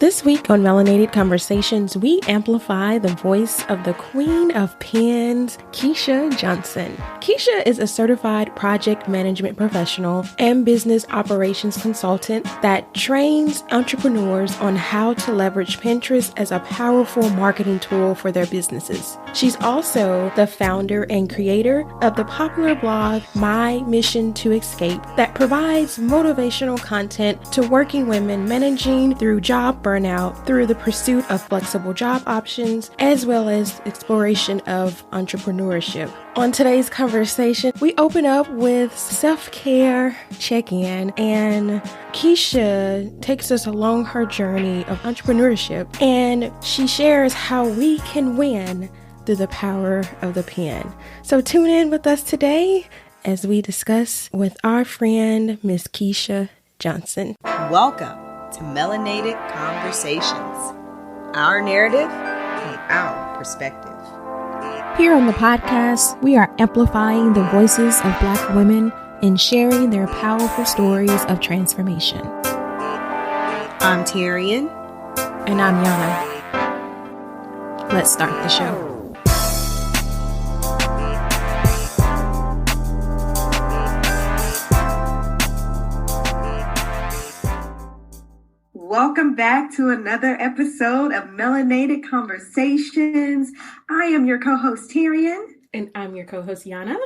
This week on Melanated Conversations, we amplify the voice of the queen of pens, Keesha Johnson. Keesha is a certified project management professional and business operations consultant that trains entrepreneurs on how to leverage Pinterest as a powerful marketing tool for their businesses. She's also the founder and creator of the popular blog My Mission to Escape that provides motivational content to working women managing through job burnout through the pursuit of flexible job options, as well as exploration of entrepreneurship. On today's conversation, we open up with self-care check-in, and Keesha takes us along her journey of entrepreneurship, and she shares how we can win through the power of the pen. So tune in with us today as we discuss with our friend, Miss Keesha Johnson. Welcome to Melanated Conversations, our narrative and our perspective. Here on the podcast, we are amplifying the voices of Black women and sharing their powerful stories of transformation. I'm Tyrion. And I'm Yana. Let's start the show. Welcome back to another episode of Melanated Conversations. I am your co-host Tyrion. And I'm your co-host Yana.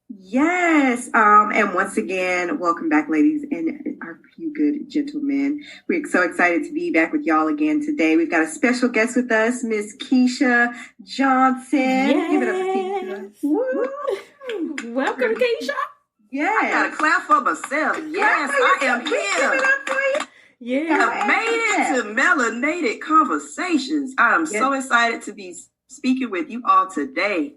Yes. And once again, welcome back, ladies and our few good gentlemen. We're so excited to be back with y'all again today. We've got a special guest with us, Miss Keesha Johnson. Yes. Give it up for Keesha. Woo. Welcome, Keesha. Yeah. I gotta clap for myself. Yes, I am Give it here. up for you. Yeah. I've made it to Melanated Conversations. I am so excited to be speaking with you all today.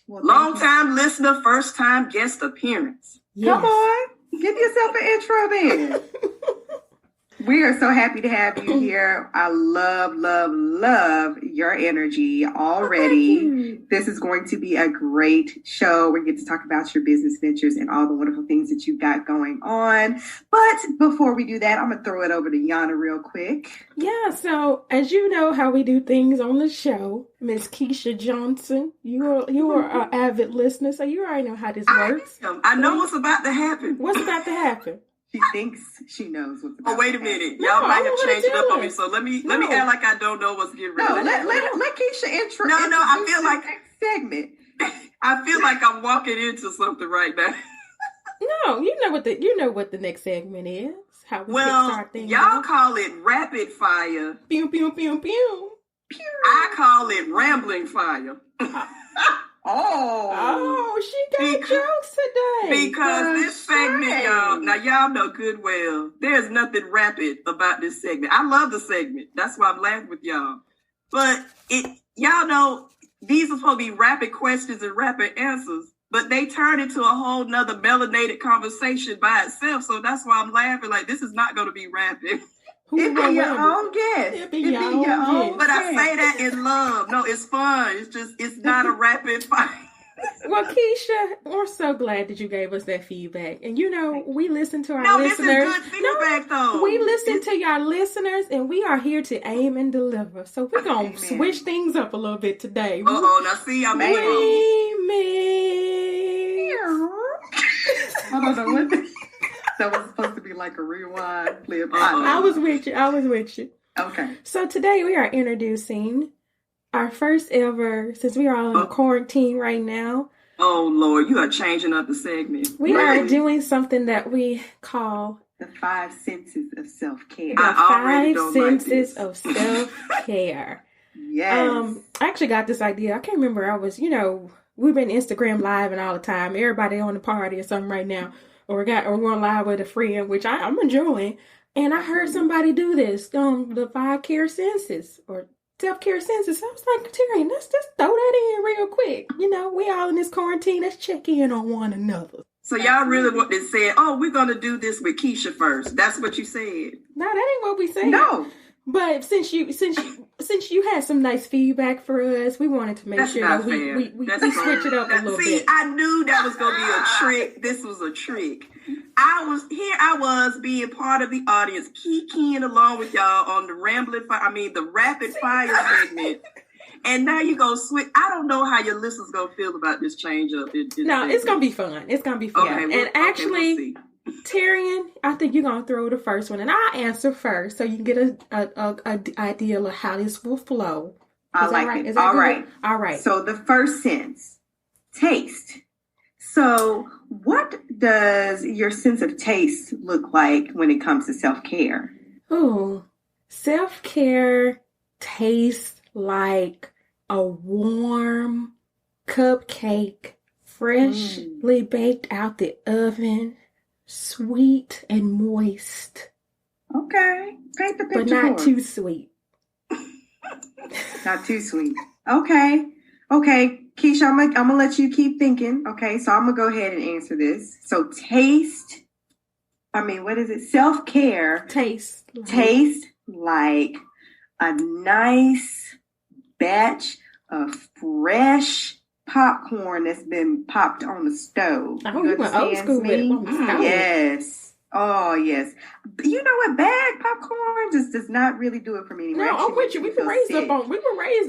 Well, Long time listener, first time guest appearance. Yes. Come on, give yourself an intro then. We are so happy to have you here. I love your energy already. This is going to be a great show. We get to talk about your business ventures and all the wonderful things that you've got going on. But before we do that, I'm going to throw it over to Yana real quick. Yeah, so as you know how we do things on the show, Miss Keesha Johnson, you are an avid listener, so you already know how this works. I know what's about to happen. What's about to happen? She thinks she knows what's about Oh, wait a to happen. minute. No, Y'all might I have wanna changed it do up on it. me. So let me act like I don't know what's getting ready. No, let Keesha intro. No, I feel introduce like- the next segment. I feel like I'm walking into something right now. No, you know what the next segment is. How we Well, kickstart things y'all off. call it rapid fire. Pew, pew, pew, pew. I call it rambling fire. Oh, she got Because- jokes today. Because this segment, y'all know good well, there's nothing rapid about this segment. I love the segment. That's why I'm laughing with y'all. But y'all know, these are supposed to be rapid questions and rapid answers, but they turn into a whole nother melanated conversation by itself. So that's why I'm laughing. Like, this is not going to be rapid. It be your own guess. It be your own guess. But I say that in love. No, it's fun. It's not a rapid fight. Well, Keesha, we're so glad that you gave us that feedback. And we listen to our No, this listeners. is good feedback, though. We listen to your listeners, and we are here to aim and deliver. So we're going to switch things up a little bit today. Uh-oh, now see, I'm in. I don't know what that was supposed to be, like a rewind clip. I was with you. Okay. So today we are introducing our first ever, since we are all in quarantine right now. Oh, Lord, you are changing up the segment. We are doing something that we call the 5 senses of self-care. the I already 5 don't senses like of self-care. Yes. I actually got this idea. I can't remember. I was, we've been Instagram live and all the time. Everybody on the party or something right now. Or we're going live with a friend, which I'm enjoying. And I heard somebody do this, the 5 care senses or self-care senses. I was like, Terry, let's just throw that in real quick. We all in this quarantine. Let's check in on one another. So y'all really want to say, oh, we're going to do this with Keesha first. That's what you said. No, that ain't what we said. No. But since you had some nice feedback for us, we wanted to make That's sure not that we fair. switch it up a little bit. I knew that was going to be a trick. This was a trick. I was being part of the audience, keying along with y'all on the the rapid fire segment. And now you go switch. I don't know how your listeners gonna feel about this change up. No, it's gonna be fun. It's gonna be fun. Okay, and actually, Tyrion, I think you're gonna throw the first one, and I'll answer first, so you can get a idea of how this will flow. I like it. All right. All right. So the first sense, taste. So what does your sense of taste look like when it comes to self-care? Oh, self-care tastes like a warm cupcake, freshly baked out the oven, sweet and moist. Okay. Paint the picture. But not too sweet. Not too sweet. Okay. Keesha, I'm gonna let you keep thinking. Okay, so I'm gonna go ahead and answer this. So what is it? Self-care. Taste like a nice batch of fresh popcorn that's been popped on the stove. Oh, you went old school with it. Yes. Oh, yes. You know what? Bag popcorn just does not really do it for me anymore. No, I'm with you. We were raised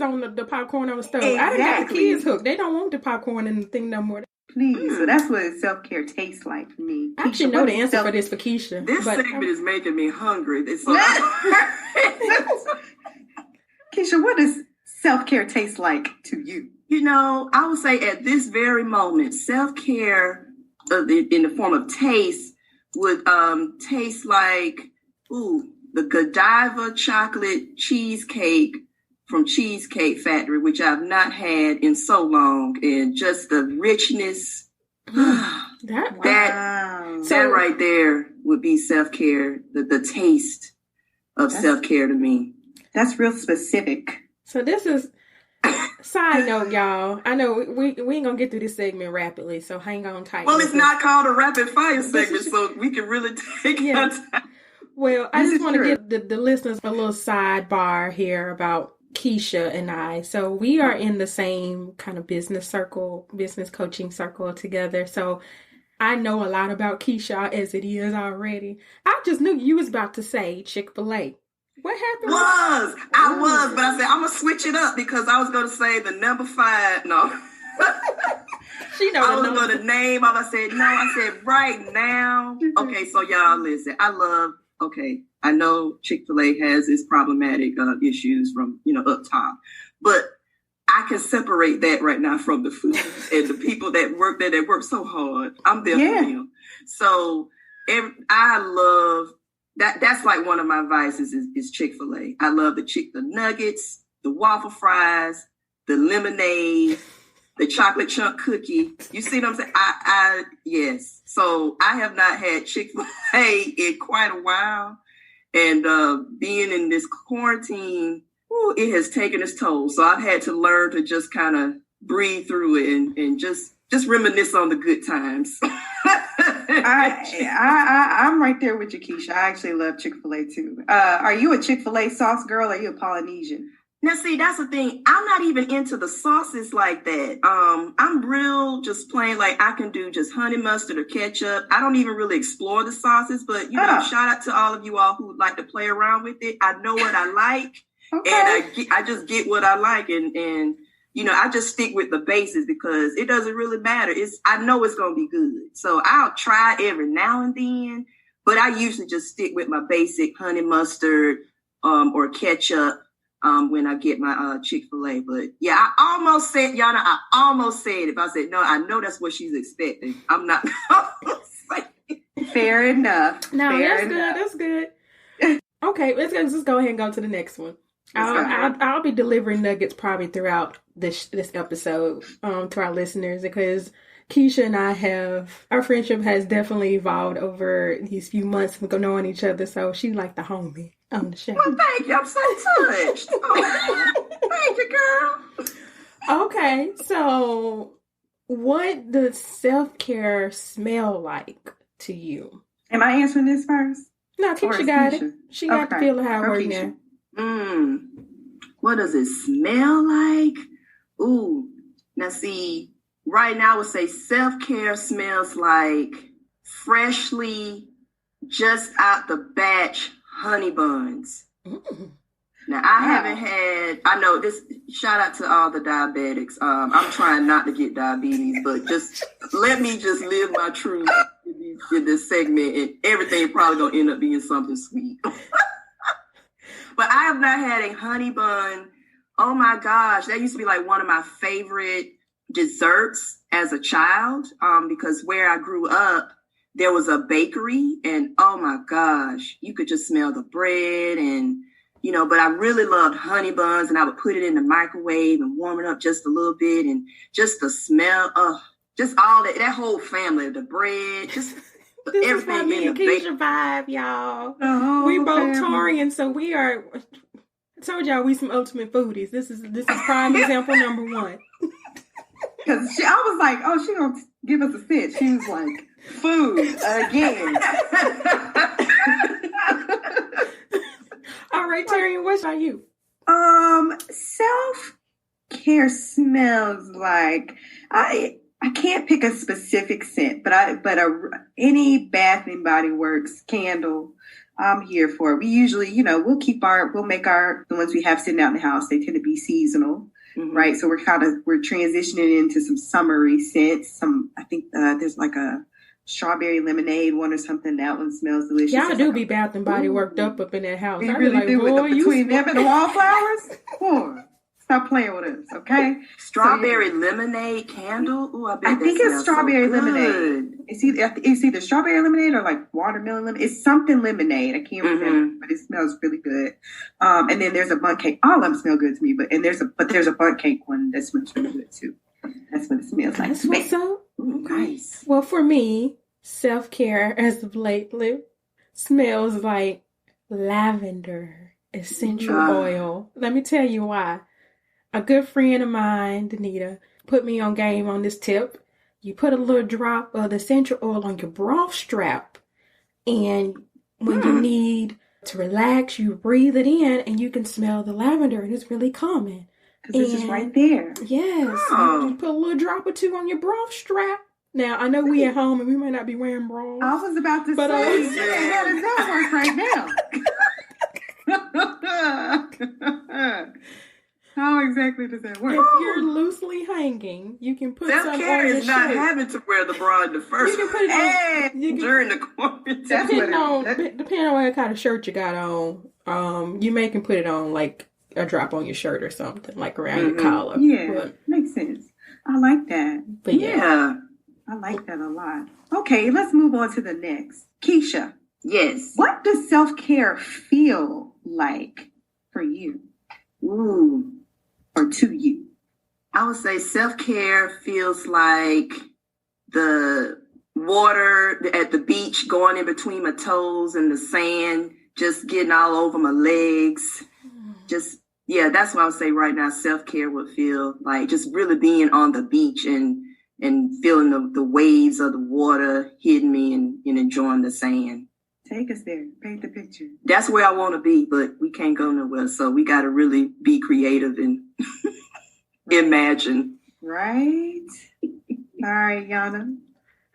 on the popcorn on the stove. Exactly. I done got the kids hooked. They don't want the popcorn in the thing no more. Please. So that's what self-care tastes like for me. I actually know the answer for this for Keesha. This segment is making me hungry. Keesha, what does self-care taste like to you? I would say at this very moment, self-care in the form of taste would taste like the Godiva chocolate cheesecake from Cheesecake Factory, which I've not had in so long, and just the richness. That right there would be self-care. The taste of self-care to me. That's real specific. So this is side note, y'all. I know we ain't gonna get through this segment rapidly, so hang on tight. Well, it's not called a rapid fire segment, so we can really take our time. Well, I just want to give the listeners a little sidebar here about Keesha and I. So we are in the same kind of business coaching circle together. So I know a lot about Keesha as it is already. I just knew you was about to say Chick-fil-A. What happened? I was, but I said I'm gonna switch it up because I was gonna say the number 5. No, I was gonna name. I said no. I said right now. Okay, so y'all listen. I know Chick-fil-A has its problematic issues from up top, but I can separate that right now from the food and the people that work there that work so hard. I'm there for them. So I love. That's like one of my vices is Chick-fil-A. I love the nuggets, the waffle fries, the lemonade, the chocolate chunk cookie. You see what I'm saying? Yes. So I have not had Chick-fil-A in quite a while. And being in this quarantine, it has taken its toll. So I've had to learn to just kind of breathe through it and just reminisce on the good times. I'm right there with you, Keesha. I actually love Chick-fil-A too. Are you a Chick-fil-A sauce girl or are you a Polynesian? Now, see, that's the thing. I'm not even into the sauces like that. I'm real just plain, like I can do just honey mustard or ketchup. I don't even really explore the sauces, but shout out to all of you all who like to play around with it. I know what I like, and I just get what I like, and I just stick with the bases because it doesn't really matter. I know it's going to be good. So I'll try every now and then, but I usually just stick with my basic honey mustard or ketchup when I get my Chick-fil-A. But yeah, I almost said it. If I said, no, I know that's what she's expecting. I'm not going to say it. Fair enough. No, that's good. Okay, let's just go ahead and go to the next one. I'll be delivering nuggets probably throughout this episode to our listeners because Keesha and our friendship has definitely evolved over these few months of knowing each other. So she's like the homie on the show. Well, thank you. I'm so touched. Thank you, girl. Okay, so what does self-care smell like to you? Am I answering this first? No, Keesha got it. She got the feel of how it works now. What does it smell like? Ooh, now see, right now I would say self-care smells like freshly, just out the batch honey buns. Mm. Now, I haven't had, I know this, shout out to all the diabetics. I'm trying not to get diabetes, but just let me just live my truth in this segment, and everything probably going to end up being something sweet. But I have not had a honey bun. Oh my gosh, that used to be like one of my favorite desserts as a child, because where I grew up, there was a bakery, and oh my gosh, you could just smell the bread and but I really loved honey buns, and I would put it in the microwave and warm it up just a little bit, and just the smell of just all that whole family, the bread, just this everything. This is my me and Keesha vibe, y'all. Oh, we both Taurian, so we are. I told y'all we some ultimate foodies. This is prime example number one. Because I was like, oh, she gonna give us a sit. She was like, food again. All right, Terry, what about you? Self-care smells like I can't pick a specific scent, but any Bath and Body Works candle, I'm here for it. We usually, we'll make the ones we have sitting out in the house. They tend to be seasonal, right? So we're transitioning into some summery scents. I think there's like a strawberry lemonade one or something. That one smells delicious. Y'all do be Bath and Body worked up in that house. We really do. Between them and the wallflowers. Boy, stop playing with us, okay? Strawberry lemonade candle. Ooh, I think it's strawberry lemonade. It's either strawberry lemonade or like watermelon lemonade. It's something lemonade. I can't remember, but it smells really good. And then there's a bundt cake. All of them smell good to me, but there's a bundt cake one that smells really good too. That's what it smells like. That's what's up. Nice. Well, for me, self-care as of lately smells like lavender essential oil. Let me tell you why. A good friend of mine, Danita, put me on game on this tip. You put a little drop of the essential oil on your bra strap, and when you need to relax, you breathe it in, and you can smell the lavender, and it's really calming. Because it's just right there. Yes. Oh. You just put a little drop or two on your bra strap. Now, I know we at home and we might not be wearing bras. I was about to say, how does that work right now? How exactly does that work? If you're loosely hanging, you can put some on your shirt. Self-care is not having to wear the bra in the first You can put it on during the quarantine. Depending on what kind of shirt you got on, you can put it on like a drop on your shirt or something, like around your collar. Yeah, makes sense. I like that. But yeah. I like that a lot. Okay, let's move on to the next. Keesha. Yes. What does self-care feel like for you? Ooh. Or to you? I would say self-care feels like the water at the beach going in between my toes and the sand, just getting all over my legs. That's what I would say right now. Self-care would feel like just really being on the beach and feeling the waves of the water hitting me and enjoying the sand. Take us there. Paint the picture. That's where I want to be, but we can't go nowhere. So we got to really be creative and imagine. Right? All right, Yana.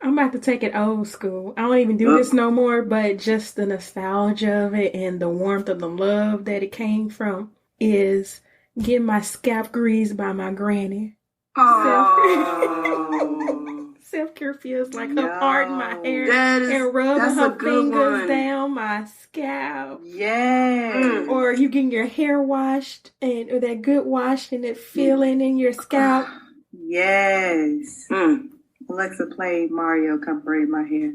I'm about to take it old school. I don't even do this no more, but just the nostalgia of it and the warmth of the love that it came from is getting my scalp greased by my granny. Oh. Self-care feels like her parting my hair and rubbing her fingers down my scalp. Yeah. Or you getting your hair washed or that good wash and it feeling in your scalp. Yes. Alexa, play Mario Come Braid My Hair.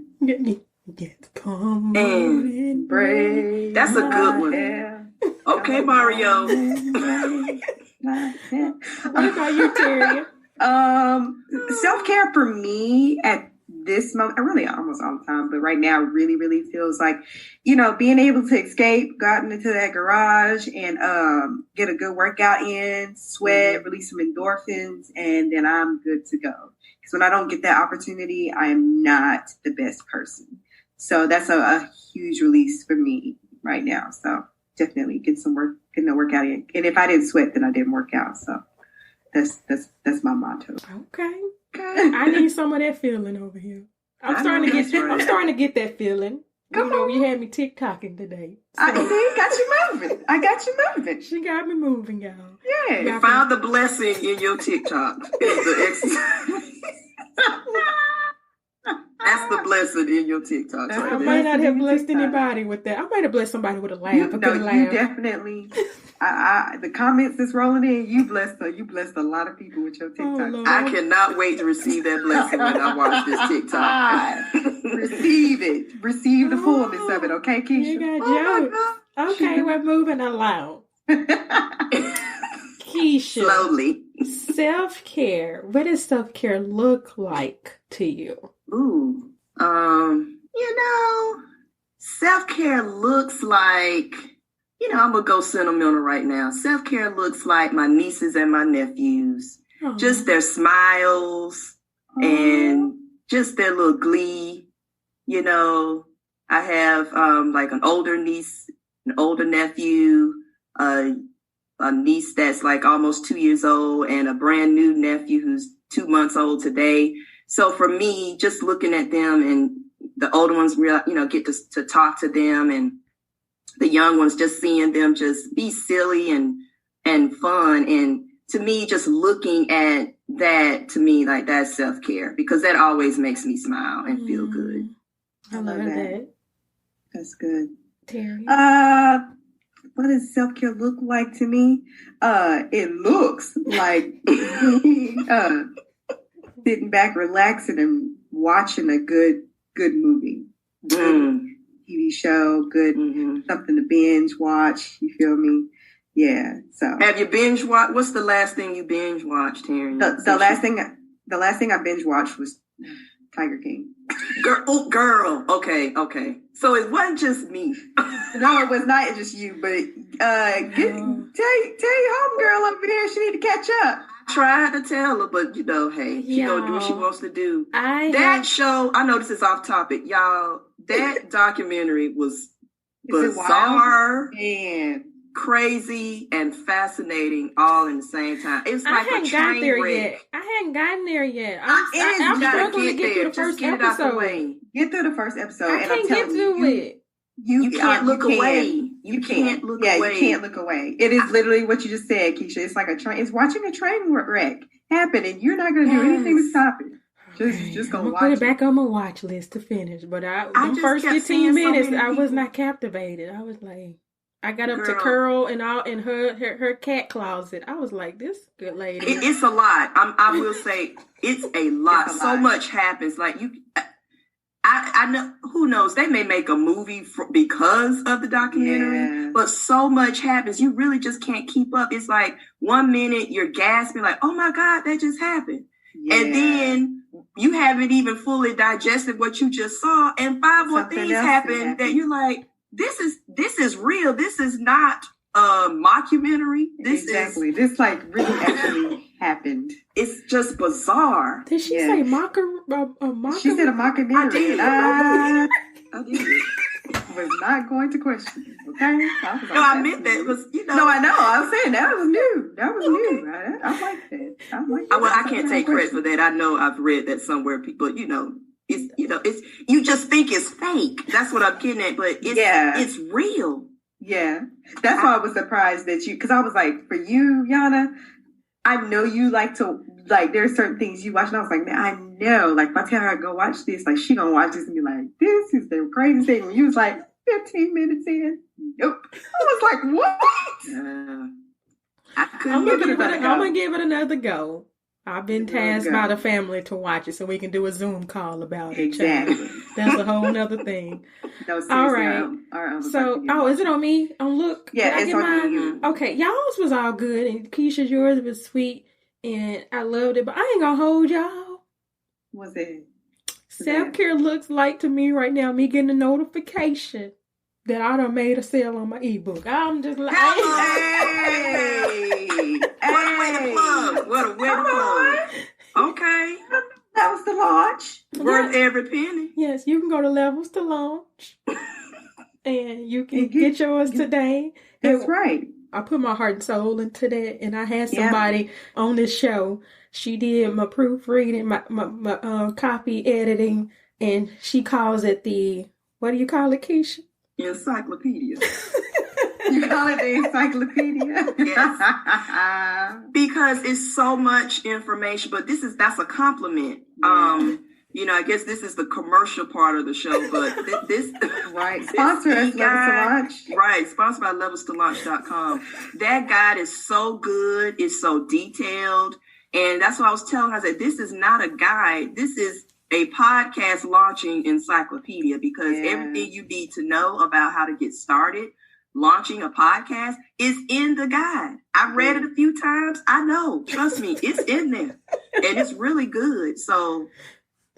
Come and braid. That's a good one. Hair. Okay, Mario. What about you, Terry? Self-care for me at this moment, really almost all the time, but right now really, really feels like, being able to escape, gotten into that garage and get a good workout in, sweat, release some endorphins, and then I'm good to go. Because when I don't get that opportunity, I am not the best person. So that's a huge release for me right now. So definitely getting a workout in. And if I didn't sweat, then I didn't work out. So that's my motto. Okay. I need some of that feeling over here. I'm starting to get that feeling. You had me TikToking today. So. I got you moving. I got you moving. She got me moving, y'all. Yeah. You found the blessing in your TikTok. That's the blessing in your TikTok. I might not have blessed anybody with that. I might have blessed somebody with a laugh. You definitely. The comments that's rolling in. You blessed a lot of people with your TikTok. Oh, I cannot wait to receive that blessing when I watch this TikTok. Receive it. Receive the fullness of it. Okay, Keesha. You got jokes. Okay, we're moving along. Keesha. Slowly. Self-care. What does self-care look like to you? Ooh. Self-care looks like, I'm going to go sentimental right now. Self-care looks like my nieces and my nephews. Aww. Just their smiles and just their little glee. I have like an older niece, an older nephew, a niece that's like almost 2 years old, and a brand new nephew who's 2 months old today. So for me, just looking at them, and the older ones, get to talk to them, and the young ones, just seeing them just be silly and fun. And to me, just looking at that, to me, like, that's self-care, because that always makes me smile and feel good. I love that. That's good. Terry? What does self-care look like to me? It looks like sitting back, relaxing, and watching a good movie, good TV show, good something to binge watch. You feel me? Yeah. So, have you binge watched? What's the last thing you binge watched, Terry? The last thing I binge watched was Tiger King. Girl. Okay. So it wasn't just me. No, it was not just you, but tell your homegirl over there she need to catch up. I tried to tell her, but hey, she gonna do what she wants to do. Show, I know this is off topic, y'all. That documentary was bizarre, and crazy, and fascinating all in the same time. It's like a train wreck. I hadn't gotten there yet. I'm struggling to get through the first episode. Get through the first episode. I can't get through it. You can't look away. You can't look away. You can't look away. It is literally what you just said, Keesha. It's like a train. It's watching a train wreck happen, and you're not going to do anything to stop it. Just go watch it. Put it back on my watch list to finish. But the first 15 minutes, I was not captivated. I was like, I got up to Curl and all in her cat closet. I was like, this good lady. It's a lot. I will say it's a lot. So much happens. Like I know, who knows? They may make a movie because of the documentary, but so much happens. You really just can't keep up. It's like 1 minute you're gasping, like, oh my God, that just happened. Yeah. And then you haven't even fully digested what you just saw, and 5 more things happen that you're like, this is real. This is not a mockumentary. This like really actually happened. It's just bizarre. Did she say mocker? She said a mockumentary. I did. Was not going to question it, okay? I meant that because No, I know. I was saying that was new. That was new. I like that. I can't take credit for that. I know I've read that somewhere. People, it's you just think it's fake. That's what I'm getting at. But it's real. Yeah, that's why I was surprised that because I was like, for you, Yana, I know you like to there's certain things you watch, and I was like, man, I know. Like, if I tell her to go watch this, like, she gonna watch this and be like, this is the craziest thing. When you was like 15 minutes in, nope. I was like, what? I'm gonna give it another go. I've been tasked by the family to watch it so we can do a Zoom call about it. Exactly. That's a whole nother thing. No, all right. So, is it on me? On Look? Yeah, it's on you. Okay, y'all's was all good, and Keisha's, yours was sweet, and I loved it, but I ain't gonna hold y'all. What's it? Self-care looks like to me right now, me getting a notification that I done made a sale on my ebook. I'm just like, hey! What a way to plug. Okay. That was the launch. Worth every penny. Yes, you can go to Levels to launch. And you can get yours today. That's right. I put my heart and soul into that. And I had somebody on this show. She did my proofreading, my copy editing, And she calls it what do you call it, Keesha? Encyclopedia. You call it the encyclopedia? Yes. Because it's so much information, but that's a compliment. Yeah. I guess this is the commercial part of the show, but this right. Sponsor us, Levels to Launch. Right, sponsored by levelstolaunch.com. That guide is so good, it's so detailed. And that's what I was telling her. I said, this is not a guide. This is a podcast launching encyclopedia, because everything you need to know about how to get started launching a podcast is in the guide. I've read it a few times. I know. Trust me, it's in there. And it's really good. So,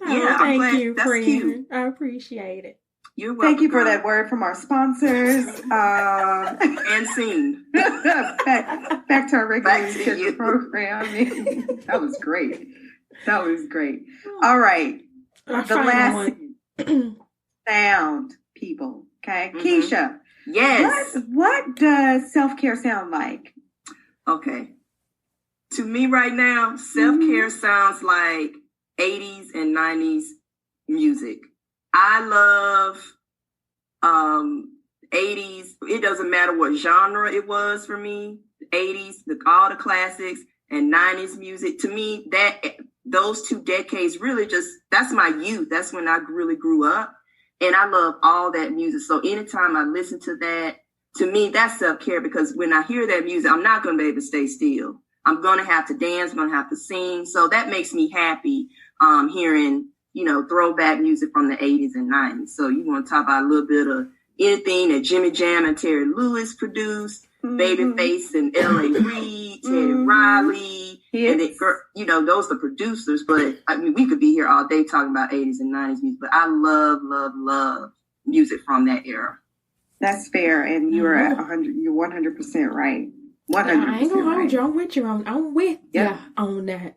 I'm glad. You, that's friend. cute. I appreciate it. You're welcome. Thank you for that word from our sponsors. And scene. back to our regular scheduled programming. That was great. All right. The last sound, people. Okay. Mm-hmm. Keesha. Yes. What does self-care sound like? Okay. To me right now, self-care sounds like 80s and 90s music. I love 80s. It doesn't matter what genre it was for me. 80s, all the classics, and 90s music. To me, those 2 decades really that's my youth. That's when I really grew up. And I love all that music. So anytime I listen to that, to me, that's self-care, because when I hear that music, I'm not going to be able to stay still. I'm going to have to dance. I'm going to have to sing. So that makes me happy hearing, throwback music from the 80s and 90s. So you want to talk about a little bit of anything that Jimmy Jam and Terry Lewis produced, Babyface and L.A. Reid, Teddy Riley, and those are the producers. But I mean, we could be here all day talking about 80s and 90s music. But I love music from that era. That's fair, and you're 100% right. 100%. I ain't gonna hold you. I'm with you on that.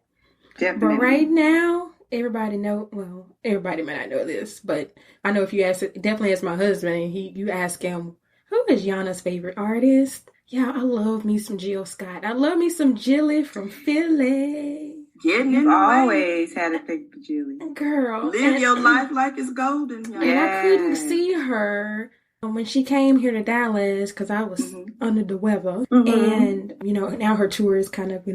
Definitely. But right now, everybody might not know this, but I know if you definitely ask my husband, and you ask him, who is Yana's favorite artist? Yeah, I love me some Jill Scott. I love me some Jilly from Philly. You've always had a thing for Jilly. Girl. Live your life like it's golden. And I couldn't see her when she came here to Dallas, because I was under the weather. And, now her tour is kind of,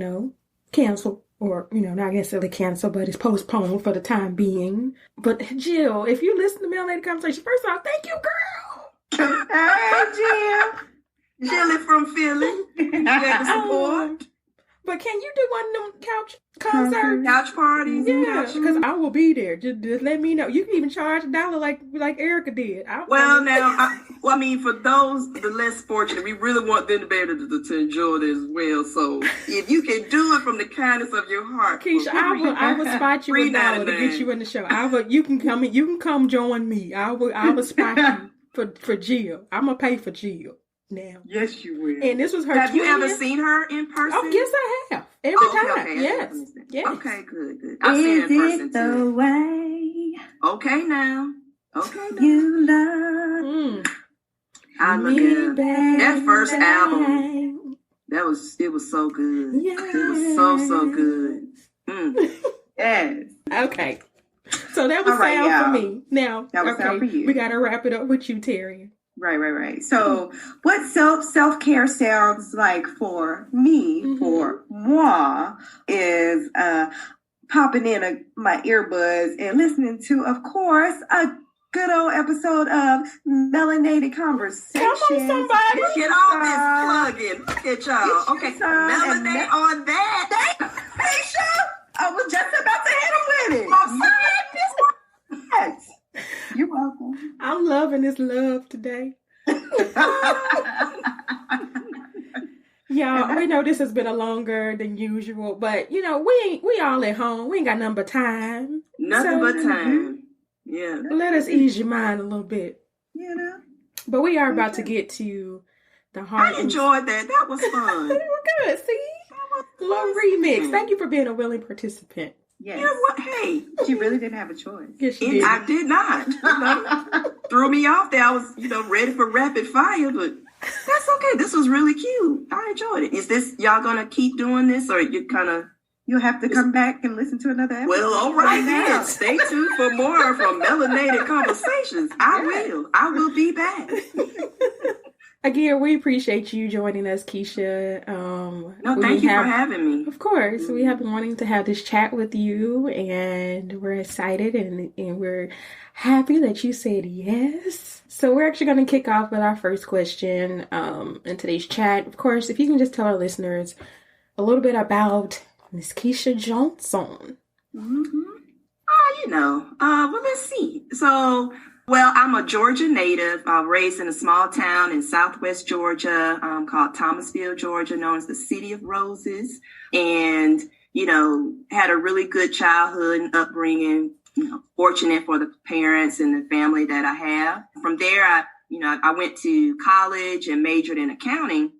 canceled. Or, not necessarily canceled, but it's postponed for the time being. But Jill, if you listen to Melanated Conversation, first off, thank you, girl. Hey, Jill. Jilly from Philly. You got the support. But can you do one of them couch couch parties? Yeah, because I will be there. Just let me know. You can even charge $1 like Erica did. For those the less fortunate, we really want them to be able to enjoy it as well. So if you can do it from the kindness of your heart, Keesha, I will spot you $1 to get you in the show. You can come join me. I will spot you for Jill. I'm gonna pay for Jill. Now. Yes, you will. And this was her. Have you ever seen her in person? Oh, yes, I have. Every time. Okay. Yes. Okay, good. I've seen her in person the too. Way okay now. You love. I look at that first album. It was so good. Yes. It was so good. Yes. Okay. So that was sound for me. Now, that was sound for you. We got to wrap it up with you, Terry. Right. So what self-care sounds like for me, for moi, is popping in my earbuds and listening to, of course, a good old episode of Melanated Conversations. Come on, somebody. Get all this plugging. Look at y'all. Okay, Melanated on that. Keesha, I was just about to hit him with it. Yes. You're welcome. I'm loving this love today. Y'all, we know this has been a longer than usual, but we all at home. We ain't got nothing but time. Nothing but time. Yeah. Let us ease your mind a little bit. But we are about to get to the heart. I enjoyed that. That was fun. We were good. See? Little remix. Thank you for being a willing participant. Yes. You know what? Hey, she really didn't have a choice. Yes, she did. I did not. Threw me off there. I was, ready for rapid fire, but that's okay. This was really cute. I enjoyed it. Is this y'all gonna keep doing this, or you kind of You'll have to come back and listen to another episode. Well, all right then. Stay tuned for more from Melanated Conversations. I will be back. Again, we appreciate you joining us, Keesha. Thank you for having me. Of course. We have been wanting to have this chat with you, and we're excited and we're happy that you said yes. So we're actually going to kick off with our first question in today's chat. Of course, if you can just tell our listeners a little bit about Miss Keesha Johnson. Well, let's see. So, I'm a Georgia native. I was raised in a small town in southwest Georgia called Thomasville, Georgia, known as the City of Roses. And, had a really good childhood and upbringing, fortunate for the parents and the family that I have. From there, I went to college and majored in accounting.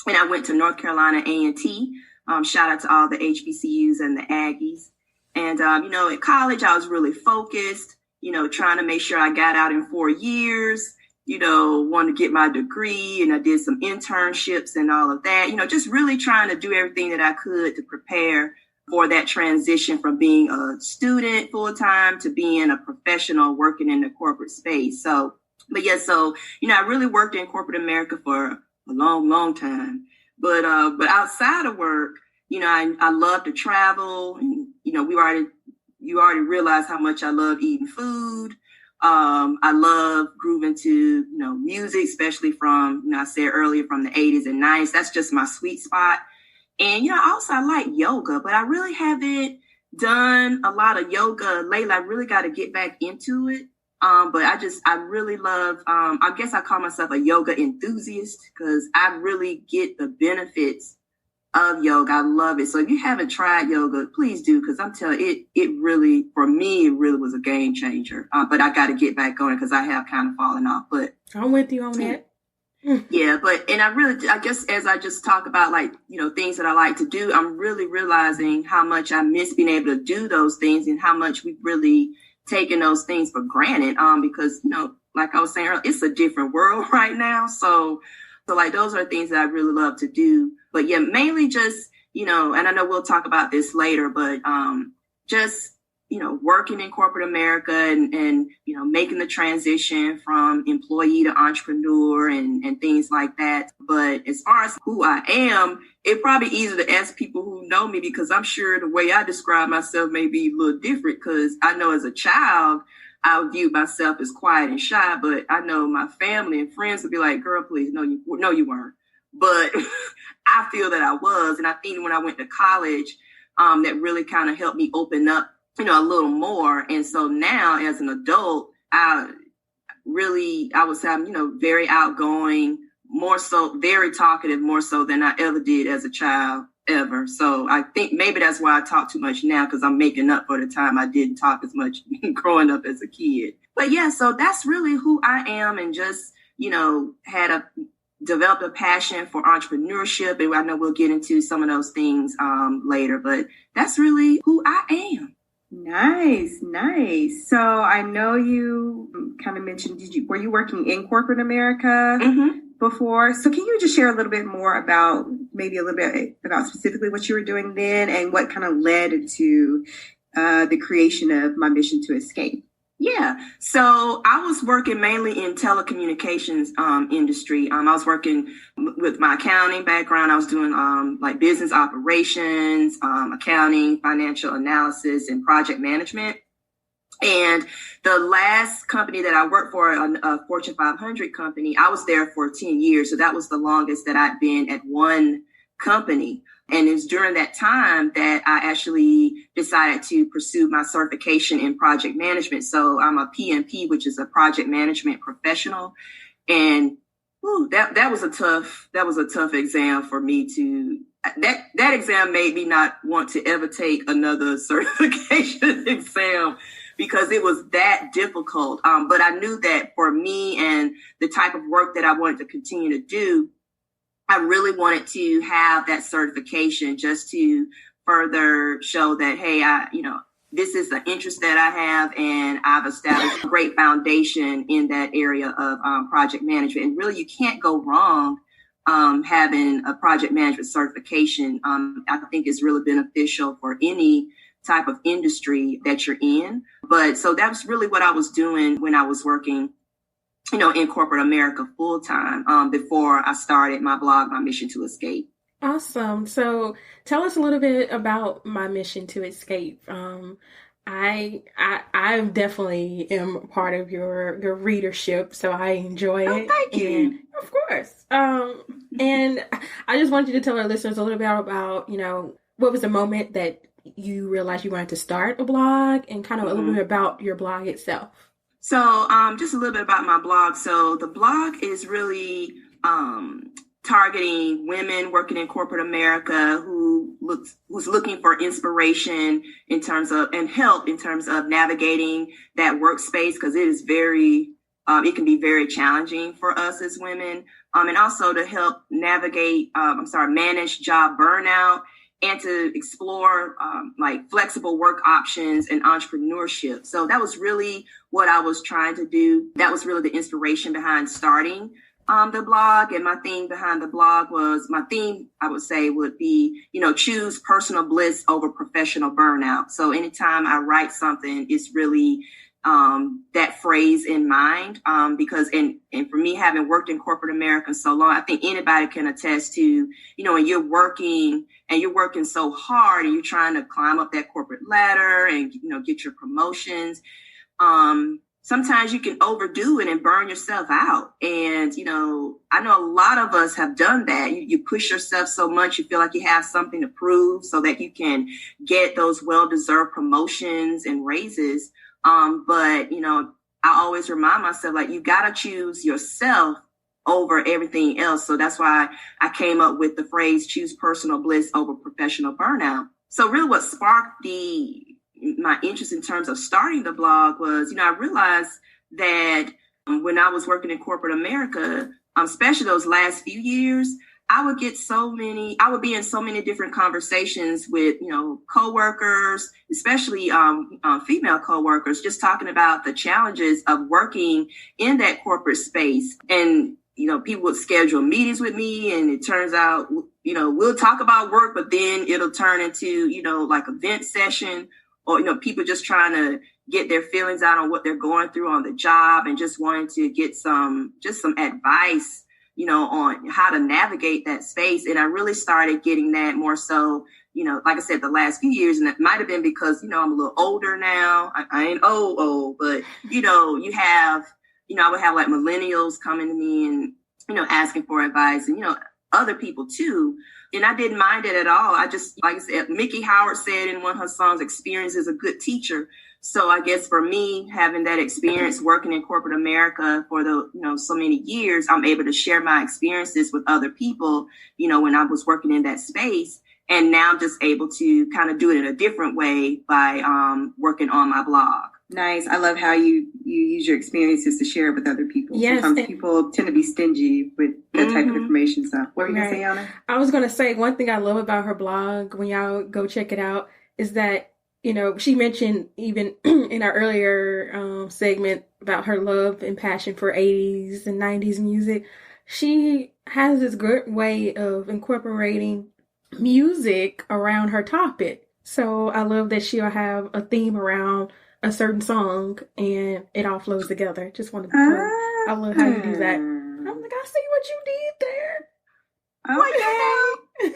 And I went to North Carolina A&T. Shout out to all the HBCUs and the Aggies. And, at college, I was really focused, trying to make sure I got out in 4 years, wanted to get my degree, and I did some internships and all of that, just really trying to do everything that I could to prepare for that transition from being a student full time to being a professional working in the corporate space. I really worked in corporate America for a long, long time. But outside of work, I love to travel, and, you already realize how much I love eating food. I love grooving to, music, especially from, I said earlier, from the 80s and 90s. That's just my sweet spot. And, I like yoga, but I really haven't done a lot of yoga lately. I really got to get back into it. But I really love, I guess I call myself a yoga enthusiast because I really get the benefits of yoga. I love it. So if you haven't tried yoga, please do, because I'm telling you, it really, for me, it really was a game changer. But I got to get back on it because I have kind of fallen off. But I'm with you on that. Yeah, I guess as I just talk about things that I like to do, I'm really realizing how much I miss being able to do those things and how much we've really taken those things for granted. Because, like I was saying earlier, it's a different world right now. So those are things that I really love to do. But yeah, mainly just, and I know we'll talk about this later, but just, working in corporate America and making the transition from employee to entrepreneur and things like that. But as far as who I am, it's probably easier to ask people who know me, because I'm sure the way I describe myself may be a little different, because I know as a child, I viewed myself as quiet and shy, but I know my family and friends would be like, girl, please, no, you weren't. But I feel that I was. And I think when I went to college, that really kind of helped me open up, a little more. And so now as an adult, I would say I'm, very outgoing, more so, very talkative, more so than I ever did as a child ever. So I think maybe that's why I talk too much now, because I'm making up for the time I didn't talk as much growing up as a kid. But yeah, so that's really who I am, and just, developed a passion for entrepreneurship. And I know we'll get into some of those things later, but that's really who I am. Nice. So I know you kind of mentioned, were you working in corporate America before? So can you just share a little bit more about specifically what you were doing then and what kind of led to the creation of My Mission to Escape? Yeah. So I was working mainly in telecommunications industry. I was working with my accounting background. I was doing business operations, accounting, financial analysis, and project management. And the last company that I worked for, a Fortune 500 company, I was there for 10 years. So that was the longest that I'd been at one company. And it's during that time that I actually decided to pursue my certification in project management. So I'm a PMP, which is a project management professional. And that was a tough exam for me to, that exam made me not want to ever take another certification exam, because it was that difficult. But I knew that for me and the type of work that I wanted to continue to do, I really wanted to have that certification just to further show that, hey, this is the interest that I have, and I've established a great foundation in that area of project management. And really, you can't go wrong having a project management certification, I think is really beneficial for any type of industry that you're in. But so that's really what I was doing when I was working, in corporate America full time, before I started my blog, My Mission to Escape. Awesome. So tell us a little bit about My Mission to Escape. I definitely am part of your readership, so I enjoy it. Thank you. And of course. And I just wanted you to tell our listeners a little bit about, what was the moment that you realized you wanted to start a blog, and kind of a little bit about your blog itself. So, just a little bit about my blog. So the blog is really targeting women working in corporate America who's looking for inspiration in terms of, and help in terms of navigating that workspace, because it is it can be very challenging for us as women, and also to help manage job burnout, and to explore like flexible work options and entrepreneurship. So that was really what I was trying to do. That was really the inspiration behind starting the blog. And my theme behind the blog I would say would be, choose personal bliss over professional burnout. So anytime I write something, it's really that phrase in mind, because and for me, having worked in corporate America so long, I think anybody can attest to, when you're working so hard and you're trying to climb up that corporate ladder and, get your promotions. Sometimes you can overdo it and burn yourself out. And, I know a lot of us have done that. You push yourself so much, you feel like you have something to prove so that you can get those well-deserved promotions and raises. But, I always remind myself, like, you got to choose yourself over everything else. So that's why I came up with the phrase, choose personal bliss over professional burnout. So really what sparked my interest in terms of starting the blog was, I realized that when I was working in corporate America, especially those last few years, I would be in so many different conversations with, coworkers, especially female coworkers, just talking about the challenges of working in that corporate space. And, people would schedule meetings with me, and it turns out, we'll talk about work, but then it'll turn into, like a vent session, or, people just trying to get their feelings out on what they're going through on the job, and just wanting to get some advice, on how to navigate that space. And I really started getting that more so, like I said, the last few years. And it might have been because, I'm a little older now. I ain't old, but, you have, I would have like millennials coming to me and, asking for advice, and, other people too. And I didn't mind it at all. I just, like I said, Mickey Howard said in one of her songs, experience is a good teacher. So I guess for me, having that experience working in corporate America for so many years, I'm able to share my experiences with other people, when I was working in that space. And now I'm just able to kind of do it in a different way by working on my blog. Nice. I love how you use your experiences to share it with other people. Yes. Sometimes people tend to be stingy with that type of information. So what were you going to say, Yana? I was going to say, one thing I love about her blog, when y'all go check it out, is that, she mentioned even in our earlier segment about her love and passion for 80s and 90s music. She has this good way of incorporating music around her topic. So I love that she'll have a theme around a certain song and it all flows together. Just wanted to I love how you do that. I'm like, I see what you did there. Okay.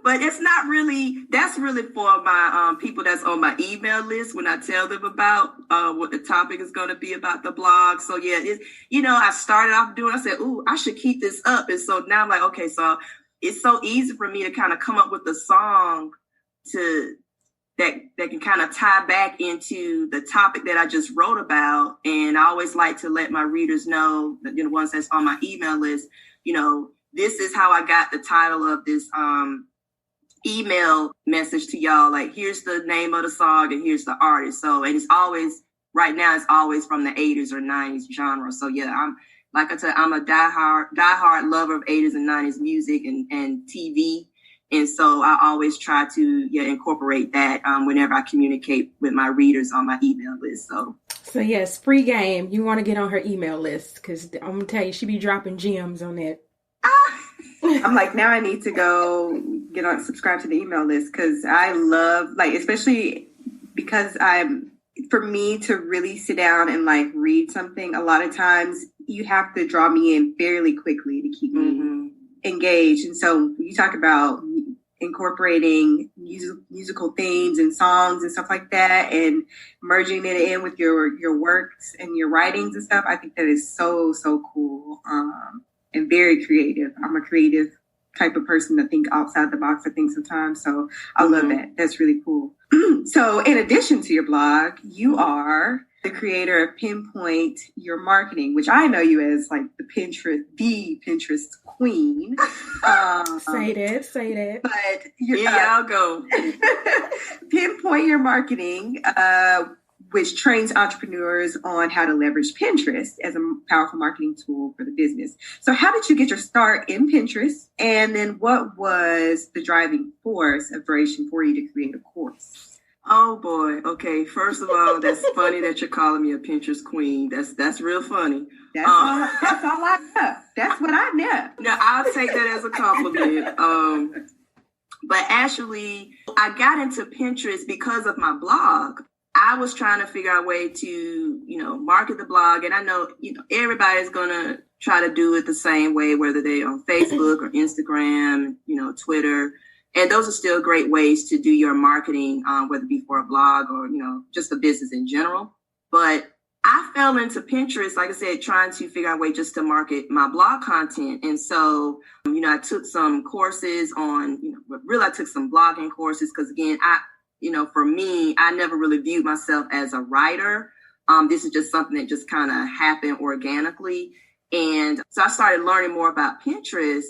But it's not really, that's really for my people that's on my email list when I tell them about what the topic is going to be about the blog. So yeah, I started off I said, ooh, I should keep this up. And so now I'm like, okay, so it's so easy for me to kind of come up with a song that can kind of tie back into the topic that I just wrote about. And I always like to let my readers know, the ones that's on my email list, this is how I got the title of this email message to y'all. Like, here's the name of the song and here's the artist. So, and right now it's always from the 80s or 90s genre. So yeah, I'm a diehard lover of 80s and 90s music and TV. And so I always try to incorporate that whenever I communicate with my readers on my email list. So yes, free game. You want to get on her email list, because I'm going to tell you, she be dropping gems on that. I'm like, now I need to go subscribe to the email list, because I love, like, especially because for me to really sit down and like read something, a lot of times you have to draw me in fairly quickly to keep me engaged. And so you talk about incorporating musical themes and songs and stuff like that, and merging it in with your works and your writings and stuff. I think that is so, so cool, and very creative. I'm a creative type of person to think outside the box, I think, sometimes. So I love that. That's really cool. So in addition to your blog, you are the creator of PinPoint Your Marketing, which I know you as like the Pinterest queen. Say that. But y'all go. PinPoint Your Marketing, which trains entrepreneurs on how to leverage Pinterest as a powerful marketing tool for the business. So how did you get your start in Pinterest? And then what was the driving force of inspiration for you to create a course? Oh boy. Okay. First of all, that's funny that you're calling me a Pinterest queen. That's real funny. That's all I know. That's what I know. No, I'll take that as a compliment. But actually, I got into Pinterest because of my blog. I was trying to figure out a way to, market the blog. And I know, everybody's going to try to do it the same way, whether they're on Facebook or Instagram, Twitter. And those are still great ways to do your marketing, whether it be for a blog or, just a business in general. But I fell into Pinterest, like I said, trying to figure out a way just to market my blog content. And so, I took some courses on, I took some blogging courses because, again, for me, I never really viewed myself as a writer. This is just something that just kind of happened organically. And so I started learning more about Pinterest.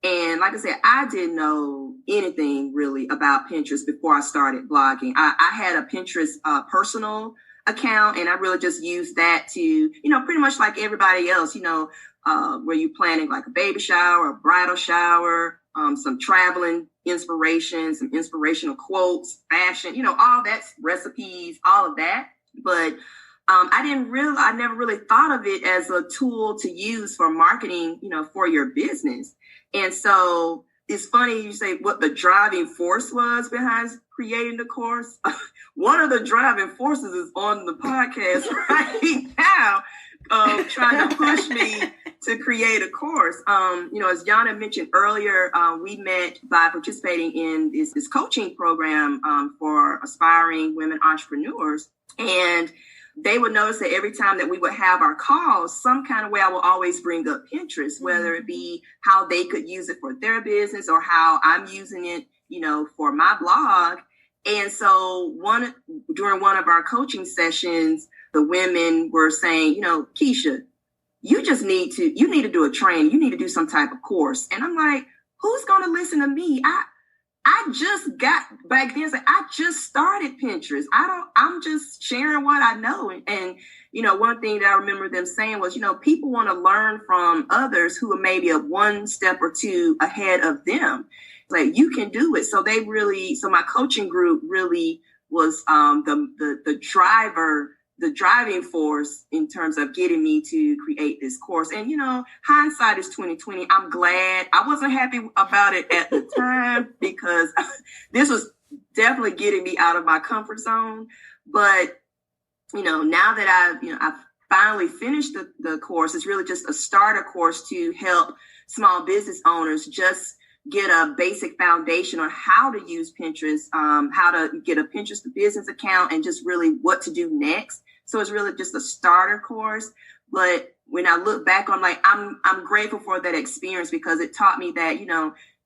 And like I said, I didn't know anything really about Pinterest before I started blogging. I had a Pinterest personal account, and I really just used that to, pretty much like everybody else, where you planning like a baby shower, a bridal shower, some traveling inspiration, some inspirational quotes, fashion, all that, recipes, all of that. But I never really thought of it as a tool to use for marketing, for your business. And so it's funny you say what the driving force was behind creating the course. One of the driving forces is on the podcast right now, trying to push me to create a course. As Yana mentioned earlier, we met by participating in this coaching program for aspiring women entrepreneurs. And they would notice that every time that we would have our calls, some kind of way I will always bring up Pinterest, whether it be how they could use it for their business or how I'm using it, for my blog. And so during one of our coaching sessions, the women were saying, Keesha, you need to do a training. You need to do some type of course. And I'm like, who's going to listen to me? I just got back then. I just started Pinterest. I'm just sharing what I know. And, one thing that I remember them saying was, people want to learn from others who are maybe a one step or two ahead of them. Like, you can do it. So my coaching group really was the driving force in terms of getting me to create this course. And, hindsight is 2020. I'm glad. I wasn't happy about it at the time because this was definitely getting me out of my comfort zone. But, now that I've finally finished the course, it's really just a starter course to help small business owners just get a basic foundation on how to use Pinterest, how to get a Pinterest business account, and just really what to do next. So it's really just a starter course. But when I look back on, I'm grateful for that experience because it taught me that,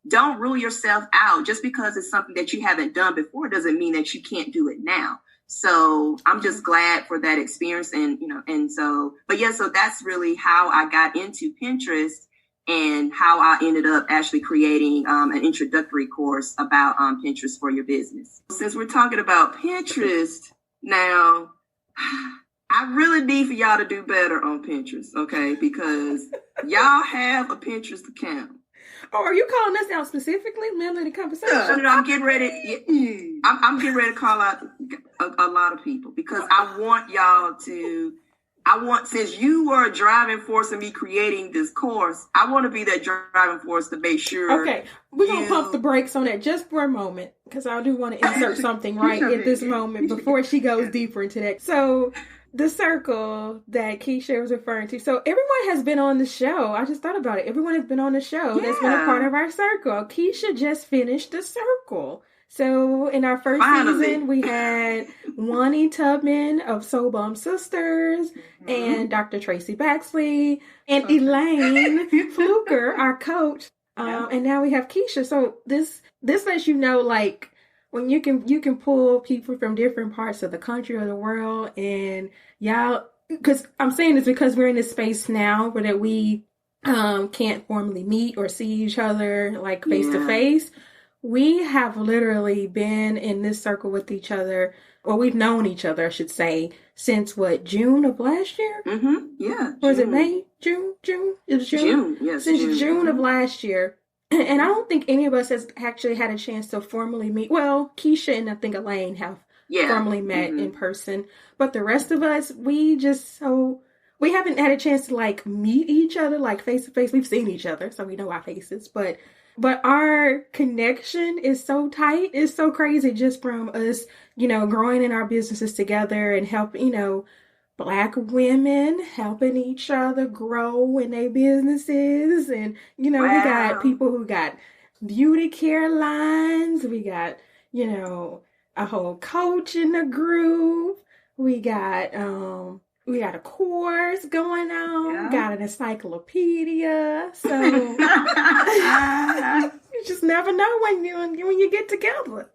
don't rule yourself out. Just because it's something that you haven't done before doesn't mean that you can't do it now. So I'm just glad for that experience. So that's really how I got into Pinterest and how I ended up actually creating an introductory course about Pinterest for your business. Since we're talking about Pinterest now, I really need for y'all to do better on Pinterest, okay? Because y'all have a Pinterest account. Oh, are you calling us out specifically, Melanated Conversation? No, I'm getting ready. I'm getting ready to call out a lot of people because I want y'all to since you were a driving force in me creating this course, I want to be that driving force to make sure. Okay, we're going to pump the brakes on that just for a moment, because I do want to insert something right at this moment before she goes deeper into that. So the circle that Keesha was referring to. So everyone has been on the show. I just thought about it. Everyone has been on the show. Yeah. That's been a part of our circle. Keesha just finished the circle. So in our first season, we had Wani Tubman of Soul Bomb Sisters and Dr. Tracy Baxley and Elaine Fluker, our coach. And now we have Keesha. So this lets you know, like, when you can pull people from different parts of the country or the world, and y'all, because I'm saying this because we're in this space now where that we can't formally meet or see each other like face to face. We have literally been in this circle with each other, or we've known each other, I should say, since June of last year? Mm-hmm. Yeah. Or was it May? June? It was June? Yes. Since June of last year. And I don't think any of us has actually had a chance to formally meet. Well, Keesha and I think Elaine have formally met in person. But the rest of us, we haven't had a chance to like meet each other like face to face. We've seen each other, so we know our faces. But our connection is so tight. It's so crazy just from us, growing in our businesses together and helping, Black women helping each other grow in their businesses. And, we got people who got beauty care lines. We got, a whole coach in the group. We got a course going on. Yeah. Got an encyclopedia. So you just never know when you get together.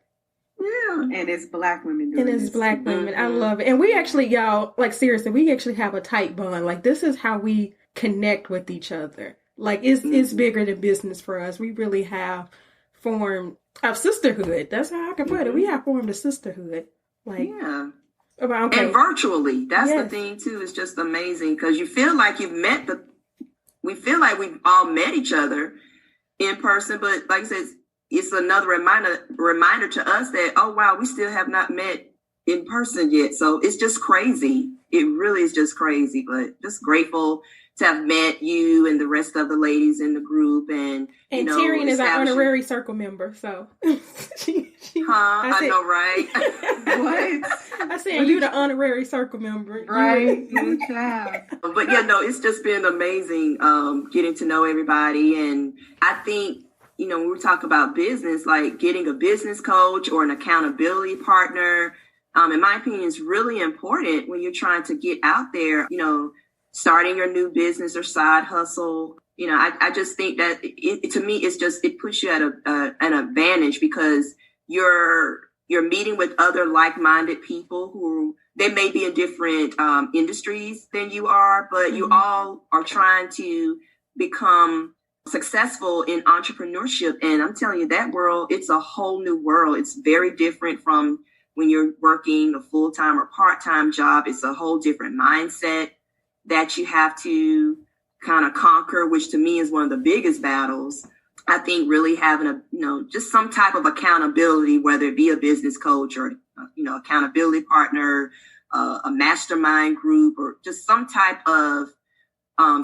Yeah. And it's Black women doing it. And it's Black women. I love it. And we actually, y'all, like, seriously, we actually have a tight bond. Like, this is how we connect with each other. Like, it's bigger than business for us. We really have formed a sisterhood. That's how I can put it. We have formed a sisterhood. Like, okay. And virtually. That's the thing, too. It's just amazing because you feel like we feel like we've all met each other in person. But like I said, it's another reminder to us that, oh, wow, we still have not met in person yet. So it's just crazy. It really is just crazy, but just grateful to have met you and the rest of the ladies in the group. And Tyrion is our honorary circle member. So I know, right? What? I said you the honorary circle member. Right. Good job. But it's just been amazing getting to know everybody. And I think, when we talk about business, like getting a business coach or an accountability partner, in my opinion, is really important when you're trying to get out there, starting your new business or side hustle. I just think that to me, it puts you at an advantage because you're meeting with other like-minded people who they may be in different industries than you are, but you all are trying to become successful in entrepreneurship. And I'm telling you, that world, it's a whole new world. It's very different from when you're working a full-time or part-time job. It's a whole different mindset that you have to kind of conquer, which to me is one of the biggest battles. I think really having just some type of accountability, whether it be a business coach or, accountability partner, a mastermind group, or just some type of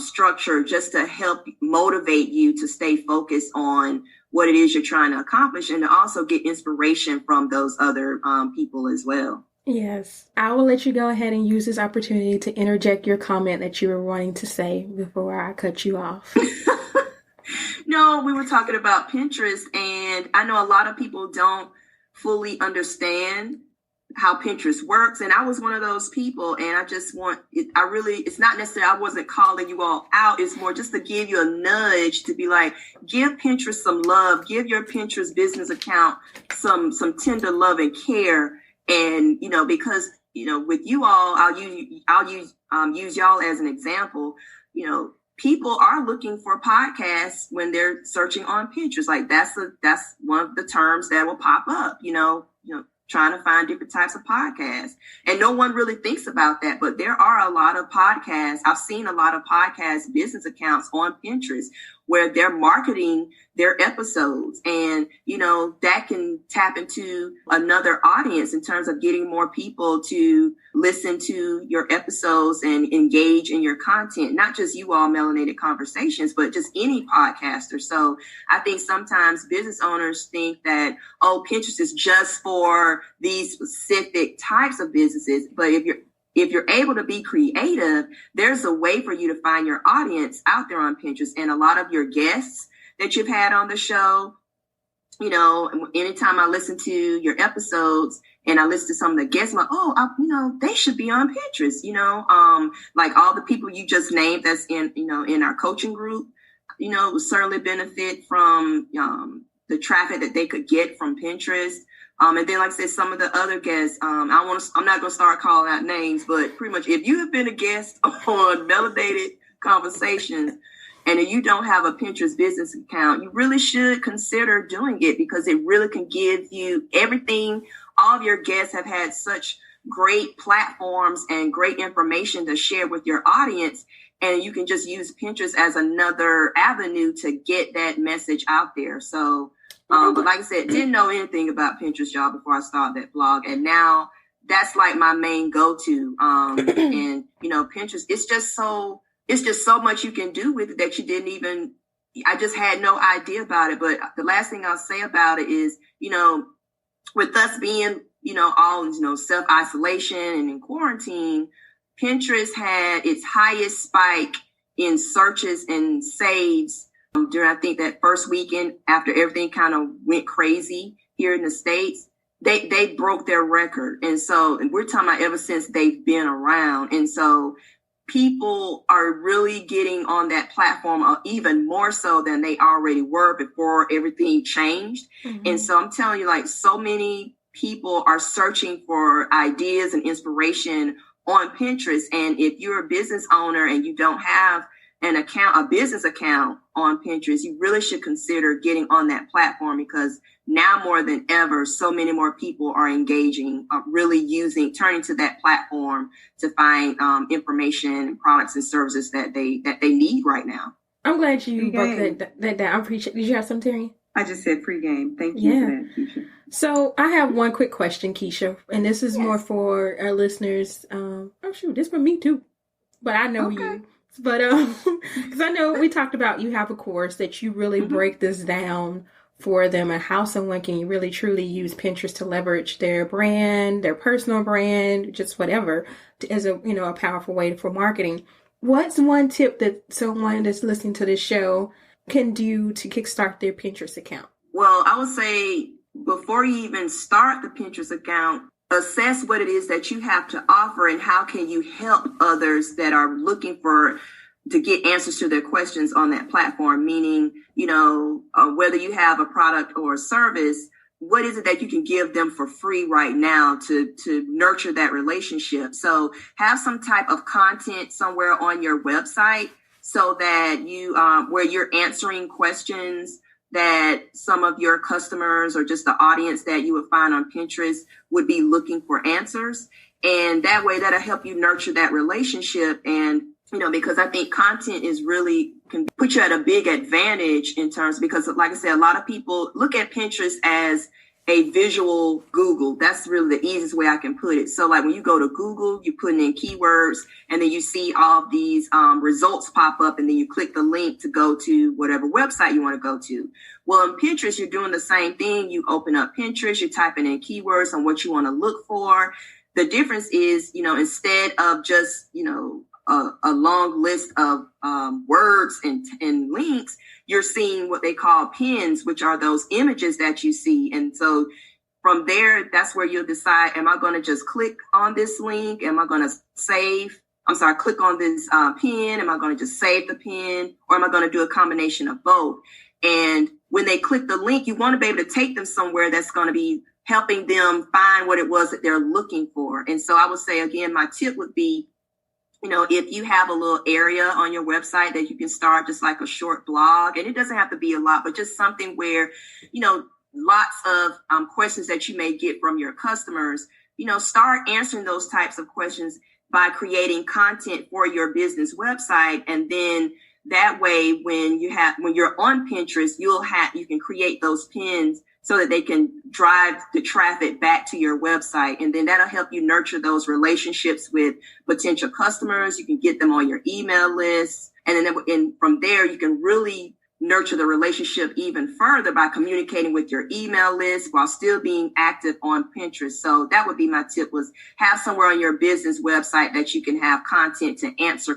structure just to help motivate you to stay focused on what it is you're trying to accomplish and to also get inspiration from those other people as well. Yes. I will let you go ahead and use this opportunity to interject your comment that you were wanting to say before I cut you off. No, we were talking about Pinterest, and I know a lot of people don't fully understand how Pinterest works. And I was one of those people, and I just it's not necessarily, I wasn't calling you all out. It's more just to give you a nudge to be like, give Pinterest some love, give your Pinterest business account some tender love and care. And, because, with you all, I'll use y'all as an example. People are looking for podcasts when they're searching on Pinterest. Like that's one of the terms that will pop up, trying to find different types of podcasts. And no one really thinks about that, but there are a lot of podcasts. I've seen a lot of podcast business accounts on Pinterest where they're marketing their episodes. And, that can tap into another audience in terms of getting more people to listen to your episodes and engage in your content, not just you all Melanated Conversations, but just any podcaster. So I think sometimes business owners think that, Pinterest is just for these specific types of businesses. But if you're able to be creative, there's a way for you to find your audience out there on Pinterest. And a lot of your guests that you've had on the show, anytime I listen to your episodes and I listen to some of the guests, I'm like, they should be on Pinterest, like all the people you just named that's in our coaching group, would certainly benefit from the traffic that they could get from Pinterest. And then, like I said, some of the other guests, I'm not going to start calling out names, but pretty much if you have been a guest on Melanated Conversations and if you don't have a Pinterest business account, you really should consider doing it because it really can give you everything. All of your guests have had such great platforms and great information to share with your audience. And you can just use Pinterest as another avenue to get that message out there. So, but like I said, didn't know anything about Pinterest, y'all, before I started that blog. And now that's like my main go-to. And, Pinterest, it's just so much you can do with it that I just had no idea about it. But the last thing I'll say about it is, with us being, all, self-isolation and in quarantine, Pinterest had its highest spike in searches and saves during, I think, that first weekend after everything kind of went crazy here in the States. They broke their record. And we're talking about ever since they've been around. And so people are really getting on that platform even more so than they already were before everything changed. Mm-hmm. And so I'm telling you, like, so many people are searching for ideas and inspiration on Pinterest. And if you're a business owner and you don't have a business account on Pinterest, you really should consider getting on that platform because now more than ever, so many more people are engaging, really turning to that platform to find information and products and services that they need right now. I'm glad you broke that down. I appreciate. Did you have something, Terry? I just said free game. Thank you for that, Keesha. So I have one quick question, Keesha, and this is more for our listeners. This for me too, but I know you. But because I know we talked about you have a course that you really break this down for them and how someone can really truly use Pinterest to leverage their brand, their personal brand, just whatever, as a powerful way for marketing. What's one tip that someone that's listening to this show can do to kickstart their Pinterest account? Well, I would say before you even start the Pinterest account, assess what it is that you have to offer and how can you help others that are looking to get answers to their questions on that platform, meaning, whether you have a product or a service, what is it that you can give them for free right now to nurture that relationship? So have some type of content somewhere on your website so that you, where you're answering questions that some of your customers or just the audience that you would find on Pinterest would be looking for answers. And that way that'll help you nurture that relationship. And, because I think content can put you at a big advantage in terms, because like I said, a lot of people look at Pinterest as a visual Google. That's really the easiest way I can put it. So like when you go to Google, you put in keywords and then you see all of these results pop up and then you click the link to go to whatever website you want to go to. Well, in Pinterest, you're doing the same thing. You open up Pinterest, you're typing in keywords on what you want to look for. The difference is, instead of just, a long list of words and links, you're seeing what they call pins, which are those images that you see. And so from there, that's where you'll decide, am I going to just click on this link? Am I going to click on this pin? Am I going to just save the pin? Or am I going to do a combination of both? And when they click the link, you want to be able to take them somewhere that's going to be helping them find what it was that they're looking for. And so I would say, again, my tip would be, if you have a little area on your website that you can start just like a short blog, and it doesn't have to be a lot, but just something where, lots of questions that you may get from your customers, start answering those types of questions by creating content for your business website. And then that way, when you're on Pinterest, you can create those pins so that they can drive the traffic back to your website. And then that'll help you nurture those relationships with potential customers. You can get them on your email list. And from there, you can really nurture the relationship even further by communicating with your email list while still being active on Pinterest. So that would be my tip, was have somewhere on your business website that you can have content to answer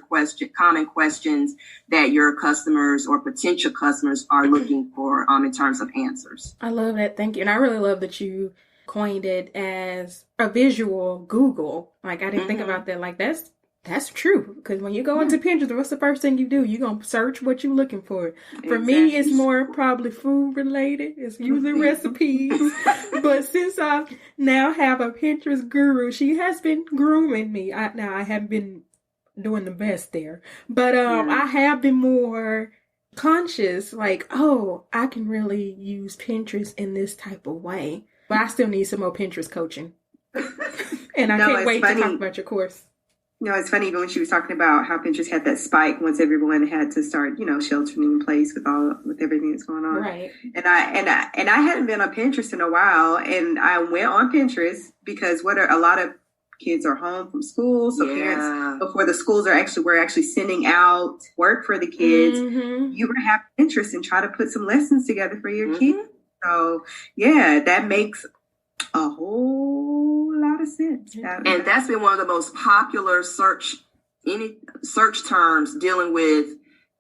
common questions that your customers or potential customers are looking for in terms of answers. I love that. Thank you. And I really love that you coined it as a visual Google. Like, I didn't think about that. Like, that's true. Because when you go into Pinterest, what's the first thing you do? You're going to search what you're looking for. For me, it's more probably food related. It's usually recipes. But since I now have a Pinterest guru, she has been grooming me. I haven't been doing the best there. But I have been more conscious. Like, oh, I can really use Pinterest in this type of way. But I still need some more Pinterest coaching. And I can't wait to talk about your course. It's funny when she was talking about how Pinterest had that spike once everyone had to start, sheltering in place with everything that's going on. Right. And I hadn't been on Pinterest in a while, and I went on Pinterest because a lot of kids are home from school, so parents before the schools were actually sending out work for the kids. You would have Pinterest and try to put some lessons together for your kids. So that makes a whole lot of sense. And that's been one of the most popular search terms dealing with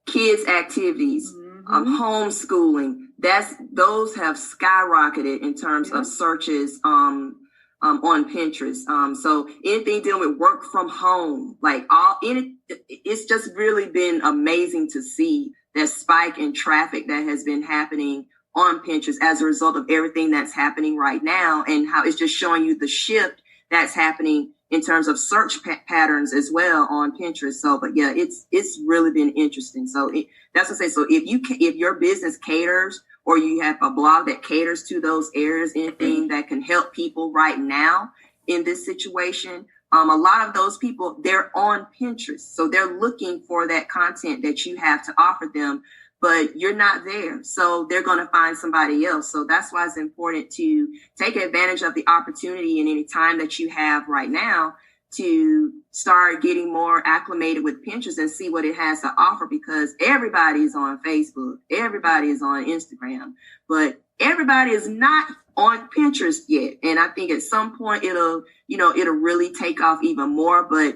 kids' activities, homeschooling. Those have skyrocketed in terms of searches on Pinterest. So anything dealing with work from home, it's just really been amazing to see that spike in traffic that has been happening on Pinterest as a result of everything that's happening right now, and how it's just showing you the shift that's happening in terms of search patterns as well on Pinterest. So, but yeah, it's really been interesting. So that's what I say. So if your business caters, or you have a blog that caters to those areas, anything that can help people right now in this situation, a lot of those people, they're on Pinterest. So they're looking for that content that you have to offer them, but you're not there. So they're going to find somebody else. So that's why it's important to take advantage of the opportunity in any time that you have right now to start getting more acclimated with Pinterest and see what it has to offer, because everybody is on Facebook, everybody is on Instagram, but everybody is not on Pinterest yet. And I think at some point it'll really take off even more. But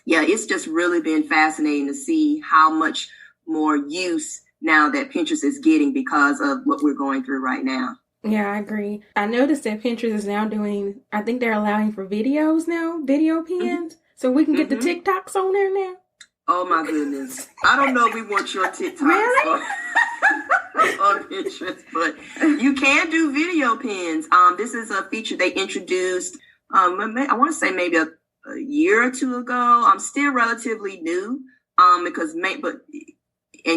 yeah, it's just really been fascinating to see how much more use now that Pinterest is getting because of what we're going through right now. Yeah, I agree. I noticed that Pinterest is now I think they're allowing for videos now, video pins. So we can get the TikToks on there now. Oh my goodness. I don't know if we want your TikToks on Pinterest, but you can do video pins. This is a feature they introduced, I want to say maybe a year or two ago. I'm still relatively new, and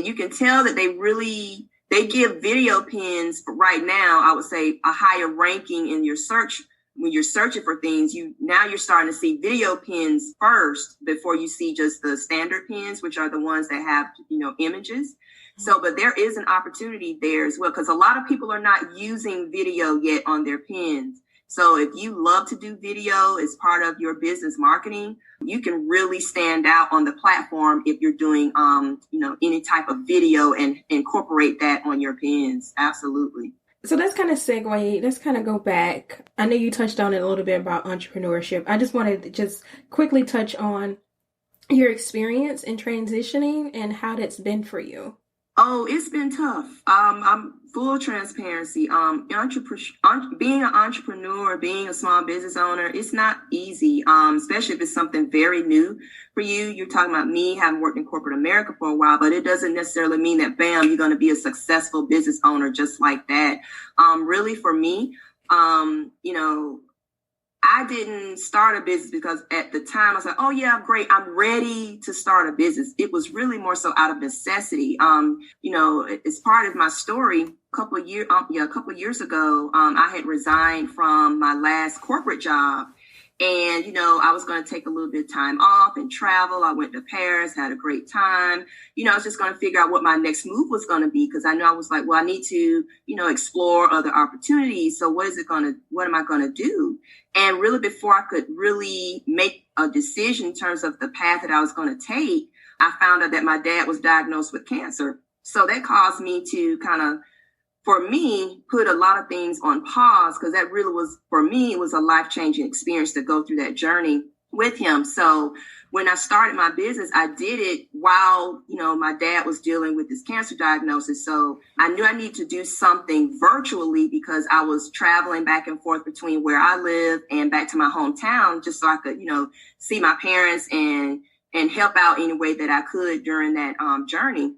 you can tell that they give video pins right now, I would say, a higher ranking in your search. When you're searching for things, you're starting to see video pins first before you see just the standard pins, which are the ones that have, images. So, but there is an opportunity there as well, because a lot of people are not using video yet on their pins. So if you love to do video as part of your business marketing, you can really stand out on the platform if you're doing, any type of video and incorporate that on your pins. Absolutely. So let's kind of segue. Let's kind of go back. I know you touched on it a little bit about entrepreneurship. I just wanted to just quickly touch on your experience in transitioning and how that's been for you. Oh, it's been tough. I'm full transparency. Being an entrepreneur, being a small business owner, it's not easy, especially if it's something very new for you. You're talking about me having worked in corporate America for a while, but it doesn't necessarily mean that, bam, you're going to be a successful business owner just like that. Really, for me, I didn't start a business because at the time I was like, oh yeah, great, I'm ready to start a business. It was really more so out of necessity. As part of my story, a couple of years ago, I had resigned from my last corporate job. And, I was going to take a little bit of time off and travel. I went to Paris, had a great time. I was just going to figure out what my next move was going to be, because I knew I was like, well, I need to, explore other opportunities. So what am I going to do? And really, before I could really make a decision in terms of the path that I was going to take, I found out that my dad was diagnosed with cancer. So that caused me to for me, put a lot of things on pause, because that really was, for me, it was a life-changing experience to go through that journey with him. So when I started my business, I did it while, my dad was dealing with this cancer diagnosis. So I knew I needed to do something virtually, because I was traveling back and forth between where I live and back to my hometown, just so I could, see my parents and help out any way that I could during that journey.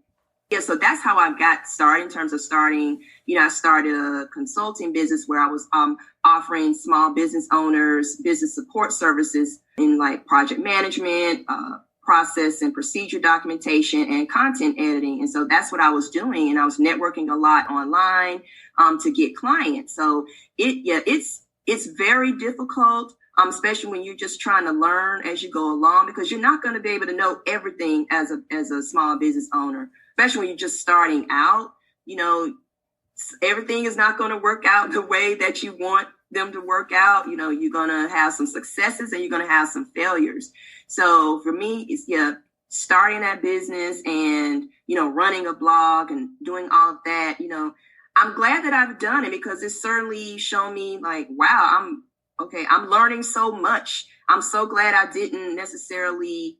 Yeah, so that's how I got started in terms of starting. I started a consulting business where I was offering small business owners business support services in like project management, process and procedure documentation, and content editing. And so that's what I was doing. And I was networking a lot online to get clients. So it's very difficult, especially when you're just trying to learn as you go along, because you're not going to be able to know everything as a small business owner. Especially when you're just starting out, everything is not going to work out the way that you want them to work out. You're going to have some successes and you're going to have some failures. So for me, it's starting that business and, running a blog and doing all of that. I'm glad that I've done it, because it's certainly shown me like, wow, I'm learning so much. I'm so glad I didn't necessarily,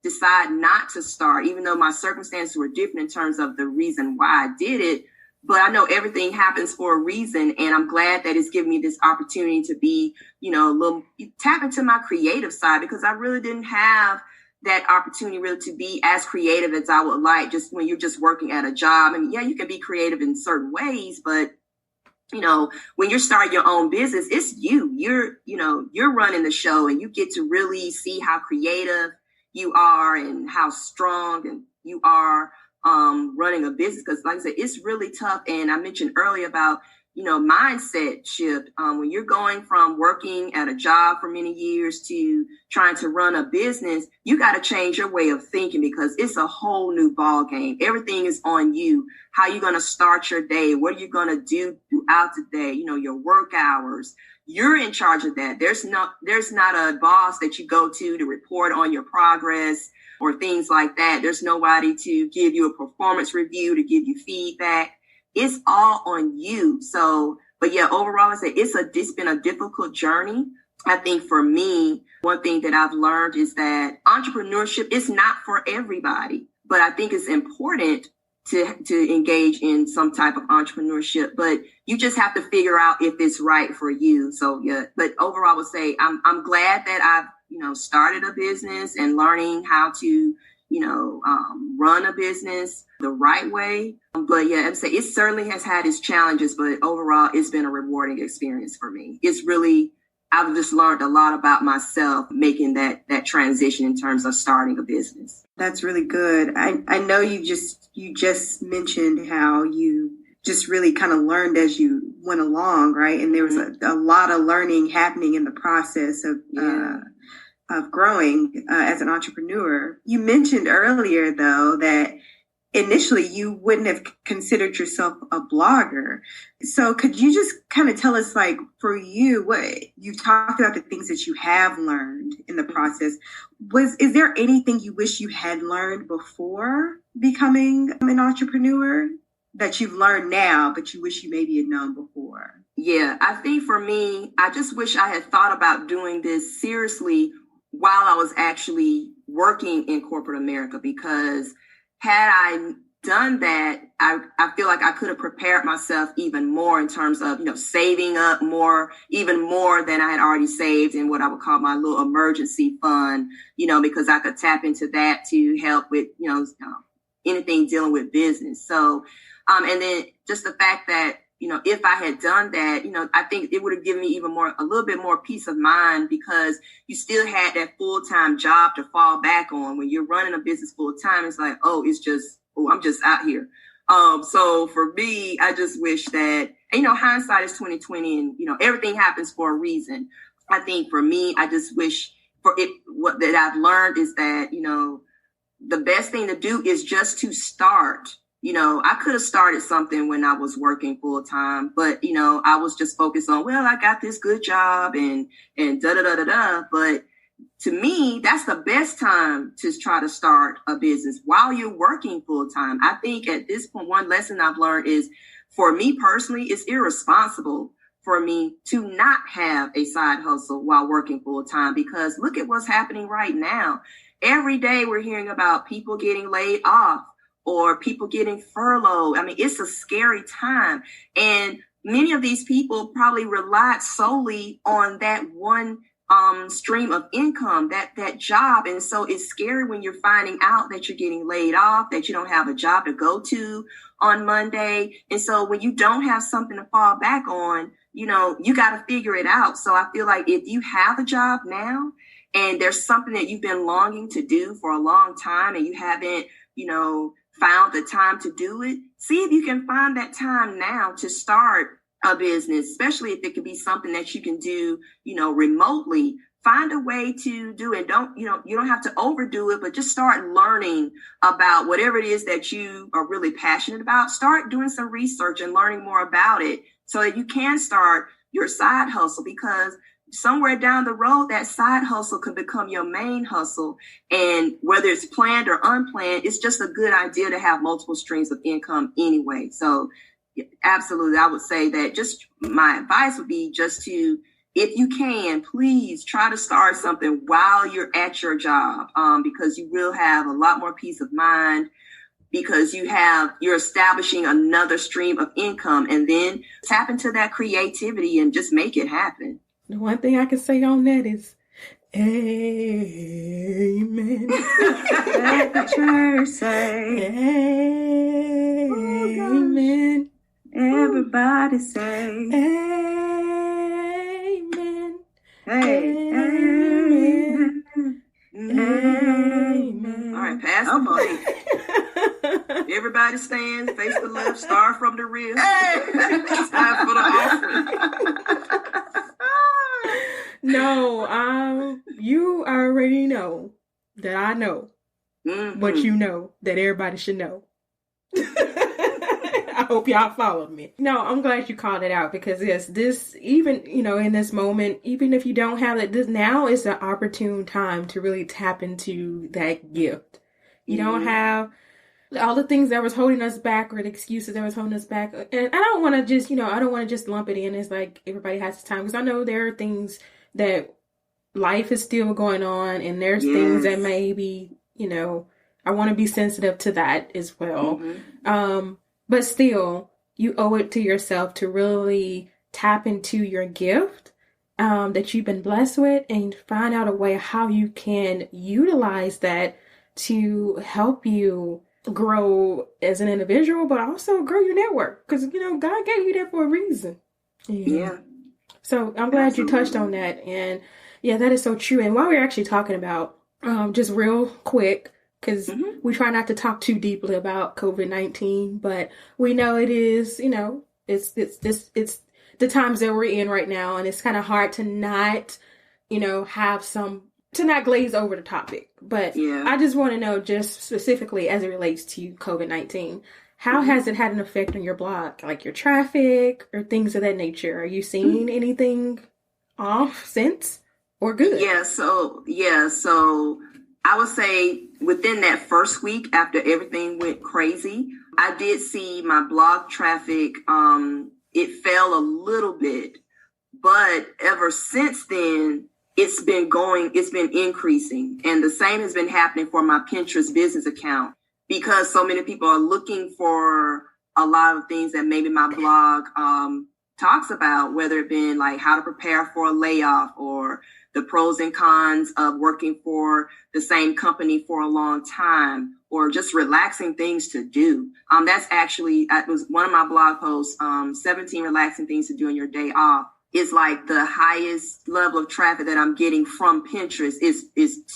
decide not to start, even though my circumstances were different in terms of the reason why I did it. But I know everything happens for a reason. And I'm glad that it's given me this opportunity to be, tap into my creative side, because I really didn't have that opportunity really to be as creative as I would like, just when you're just working at a job. I mean, yeah, you can be creative in certain ways, but when you're starting your own business, it's you're running the show, and you get to really see how creative you are and how strong and you are running a business. Because like I said, it's really tough. And I mentioned earlier about, mindset shift. When you're going from working at a job for many years to trying to run a business, you got to change your way of thinking, because it's a whole new ball game. Everything is on you. How you're going to start your day. What are you going to do throughout the day? Your work hours. You're in charge of that. There's not a boss that you go to report on your progress or things like that. There's nobody to give you a performance review, to give you feedback. It's all on you. So, but yeah, overall, I say it's been a difficult journey. I think for me, one thing that I've learned is that entrepreneurship is not for everybody, but I think it's important to engage in some type of entrepreneurship, but you just have to figure out if it's right for you. So yeah, but overall I would say I'm glad that I've, started a business and learning how to, run a business the right way. But yeah, I'd say it certainly has had its challenges, but overall it's been a rewarding experience for me. I've just learned a lot about myself making that transition in terms of starting a business. That's really good. I know you just mentioned how you just really kind of learned as you went along, right? And there was a lot of learning happening in the process of growing as an entrepreneur. You mentioned earlier, though, that initially you wouldn't have considered yourself a blogger. So could you just kind of tell us, like, for you, what you talked about, the things that you have learned in the process. Is there anything you wish you had learned before becoming an entrepreneur that you've learned now, but you wish you maybe had known before? Yeah, I think for me, I just wish I had thought about doing this seriously while I was actually working in corporate America, because had I done that, I feel like I could have prepared myself even more in terms of, saving up even more than I had already saved in what I would call my little emergency fund, because I could tap into that to help with, anything dealing with business. So, and then just the fact that, if I had done that, I think it would have given me a little bit more peace of mind, because you still had that full-time job to fall back on. When you're running a business full-time, it's like, I'm just out here. So for me, I just wish that, hindsight is 20/20, and, everything happens for a reason. I think for me, I just wish for it, what that I've learned is that, the best thing to do is just to start. I could have started something when I was working full time, but, I was just focused on, well, I got this good job and da da da da da. But to me, that's the best time to try to start a business while you're working full time. I think at this point, one lesson I've learned is, for me personally, it's irresponsible for me to not have a side hustle while working full time, because look at what's happening right now. Every day we're hearing about people getting laid off or people getting furloughed. I mean, it's a scary time. And many of these people probably relied solely on that one stream of income, that job. And so it's scary when you're finding out that you're getting laid off, that you don't have a job to go to on Monday. And so when you don't have something to fall back on, you got to figure it out. So I feel like if you have a job now and there's something that you've been longing to do for a long time and you haven't, found the time to do it, see if you can find that time now to start a business, especially if it could be something that you can do, remotely. Find a way to do it. You don't have to overdo it, but just start learning about whatever it is that you are really passionate about. Start doing some research and learning more about it so that you can start your side hustle, because somewhere down the road, that side hustle could become your main hustle. And whether it's planned or unplanned, it's just a good idea to have multiple streams of income anyway. So absolutely, I would say that just my advice would be just to, if you can, please try to start something while you're at your job, because you will have a lot more peace of mind, because you're establishing another stream of income, and then tap into that creativity and just make it happen. The one thing I can say on that is, amen. Let the church say, amen. Everybody say, amen. hey, Amen. amen. All right, pass the plate. Everybody stand, face the left, start from the rear. It's time for the offering. No, you already know that I know what you know that everybody should know. I hope y'all follow me. No, I'm glad you called it out, because yes, this, even, in this moment, even if you don't have it, this now is an opportune time to really tap into that gift. You don't have all the things that was holding us back, or the excuses that was holding us back. And I don't want to just, I don't want to just lump it in as like everybody has time, because I know there are things that life is still going on, and there's things that maybe, I want to be sensitive to that as well. But still, you owe it to yourself to really tap into your gift that you've been blessed with, and find out a way how you can utilize that to help you grow as an individual, but also grow your network, because, God gave you that for a reason. Yeah. So I'm glad you touched on that. And yeah, that is so true. And while we're actually talking about, just real quick, because we try not to talk too deeply about COVID-19, but we know it is, it's the times that we're in right now, and it's kind of hard to not, to not glaze over the topic. But I just want to know, just specifically as it relates to COVID-19, how has it had an effect on your blog, like your traffic or things of that nature? Are you seeing anything off since, or good? So I would say within that first week after everything went crazy, I did see my blog traffic, it fell a little bit, but ever since then, it's been increasing. And the same has been happening for my Pinterest business account, because so many people are looking for a lot of things that maybe my blog talks about, whether it been like how to prepare for a layoff, or the pros and cons of working for the same company for a long time, or just relaxing things to do. That was one of my blog posts, 17 relaxing things to do on your day off. Is like the highest level of traffic that I'm getting from Pinterest is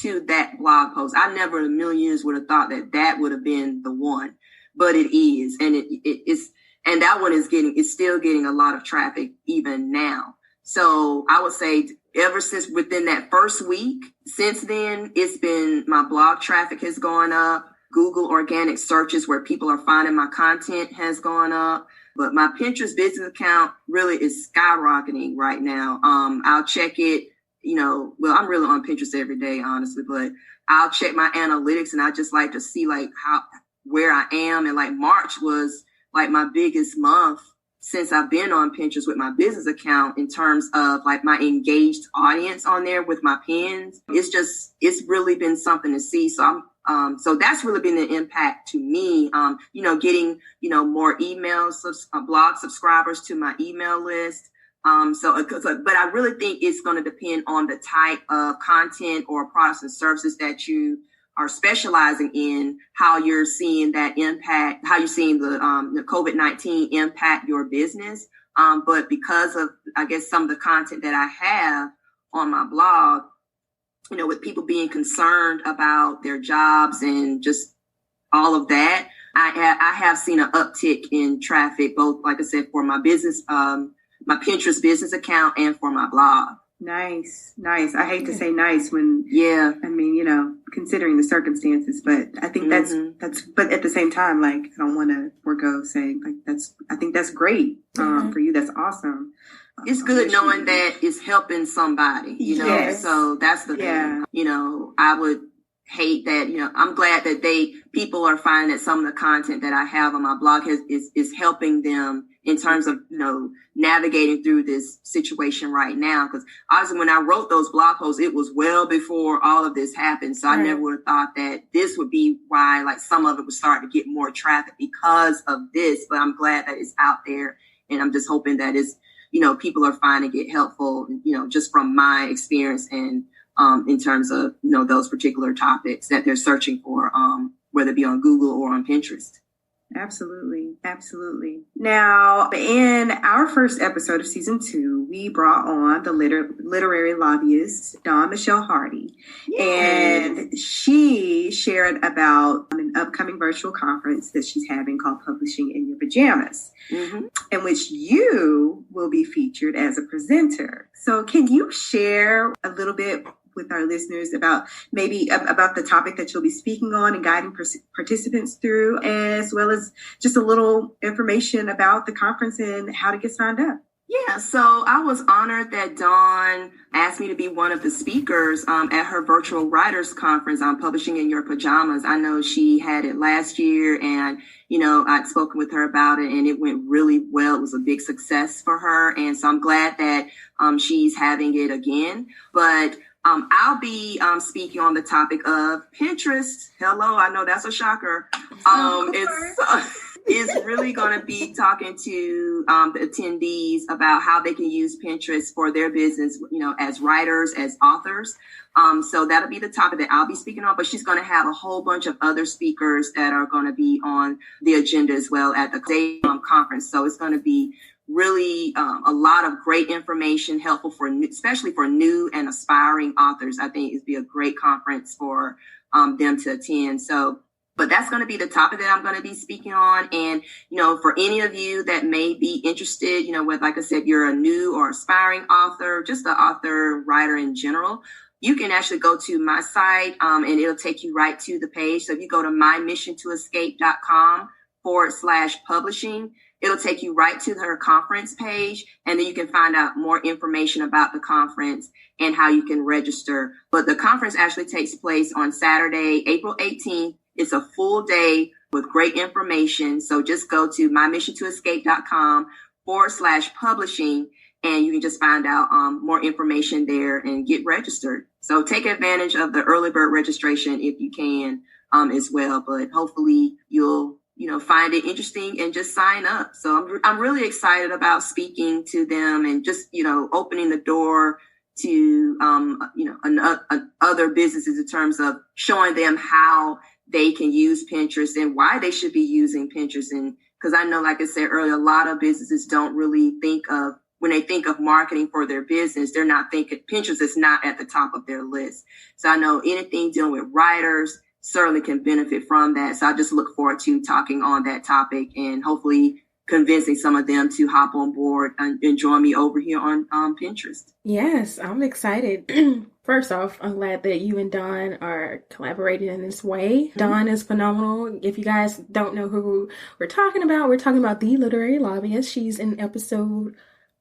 to that blog post. I never in a million years would have thought that would have been the one, but it is. And it's, and that one is still getting a lot of traffic even now. So I would say ever since within that first week, since then, it's been my blog traffic has gone up. Google organic searches where people are finding my content has gone up. But my Pinterest business account really is skyrocketing right now. I'll check it, well, I'm really on Pinterest every day, honestly, but I'll check my analytics and I just like to see like where I am. And like March was like my biggest month since I've been on Pinterest with my business account in terms of like my engaged audience on there with my pins. It's really been something to see. So that's really been an impact to me, getting, more emails, blog subscribers to my email list. But I really think it's going to depend on the type of content or products and services that you are specializing in, how you're seeing that impact, how you're seeing the COVID-19 impact your business. But because of, I guess, some of the content that I have on my blog, with people being concerned about their jobs and just all of that, I have seen an uptick in traffic, both, like I said, for my business, my Pinterest business account and for my blog. Nice. I hate to say nice when, I mean, considering the circumstances, but I think that's, but at the same time, like, I don't want to forego saying like, I think that's great for you. That's awesome. It's good knowing that it's helping somebody, Yes. So that's the thing, I would hate that, I'm glad that people are finding that some of the content that I have on my blog is helping them in terms of, navigating through this situation right now. Because obviously when I wrote those blog posts, it was well before all of this happened. So I never would have thought that this would be why like some of it would start to get more traffic because of this. But I'm glad that it's out there. And I'm just hoping that it's, people are finding it helpful, just from my experience and in terms of, those particular topics that they're searching for, whether it be on Google or on Pinterest. Absolutely. Now, in our first episode of season 2, we brought on the literary lobbyist, Dawn Michelle Hardy. Yay. And she shared about an upcoming virtual conference that she's having called Publishing in Your Pajamas, in which you will be featured as a presenter. So can you share a little bit with our listeners about the topic that you'll be speaking on and guiding participants through, as well as just a little information about the conference and how to get signed up? Yeah, so I was honored that Dawn asked me to be one of the speakers at her virtual writers conference on Publishing in Your Pajamas. I know she had it last year and, I'd spoken with her about it and it went really well. It was a big success for her. And so I'm glad that she's having it again. But I'll be speaking on the topic of Pinterest. Hello, I know that's a shocker. It's really going to be talking to the attendees about how they can use Pinterest for their business, as writers, as authors. So that'll be the topic that I'll be speaking on. But she's going to have a whole bunch of other speakers that are going to be on the agenda as well at the day conference. So it's going to be really a lot of great information, helpful especially for new and aspiring authors. I think it'd be a great conference for them to attend. So, but that's going to be the topic that I'm going to be speaking on. And, for any of you that may be interested, like I said, you're a new or aspiring author, just an author, writer in general, you can actually go to my site and it'll take you right to the page. So if you go to mymissiontoescape.com/publishing, it'll take you right to her conference page, and then you can find out more information about the conference and how you can register. But the conference actually takes place on Saturday, April 18th. It's a full day with great information. So just go to mymissiontoescape.com/publishing, and you can just find out more information there and get registered. So take advantage of the early bird registration if you can as well. But hopefully you'll find it interesting and just sign up. So I'm really excited about speaking to them and just, opening the door to, other businesses in terms of showing them how they can use Pinterest and why they should be using Pinterest. And because I know, like I said earlier, a lot of businesses don't really think of, when they think of marketing for their business, they're not thinking Pinterest is not at the top of their list. So I know anything dealing with writers certainly can benefit from that. So I just look forward to talking on that topic and hopefully convincing some of them to hop on board and join me over here on Pinterest. Yes, I'm excited. First off, I'm glad that you and Dawn are collaborating in this way. Mm-hmm. Dawn is phenomenal. If you guys don't know who we're talking about the literary lobbyist. She's in episode,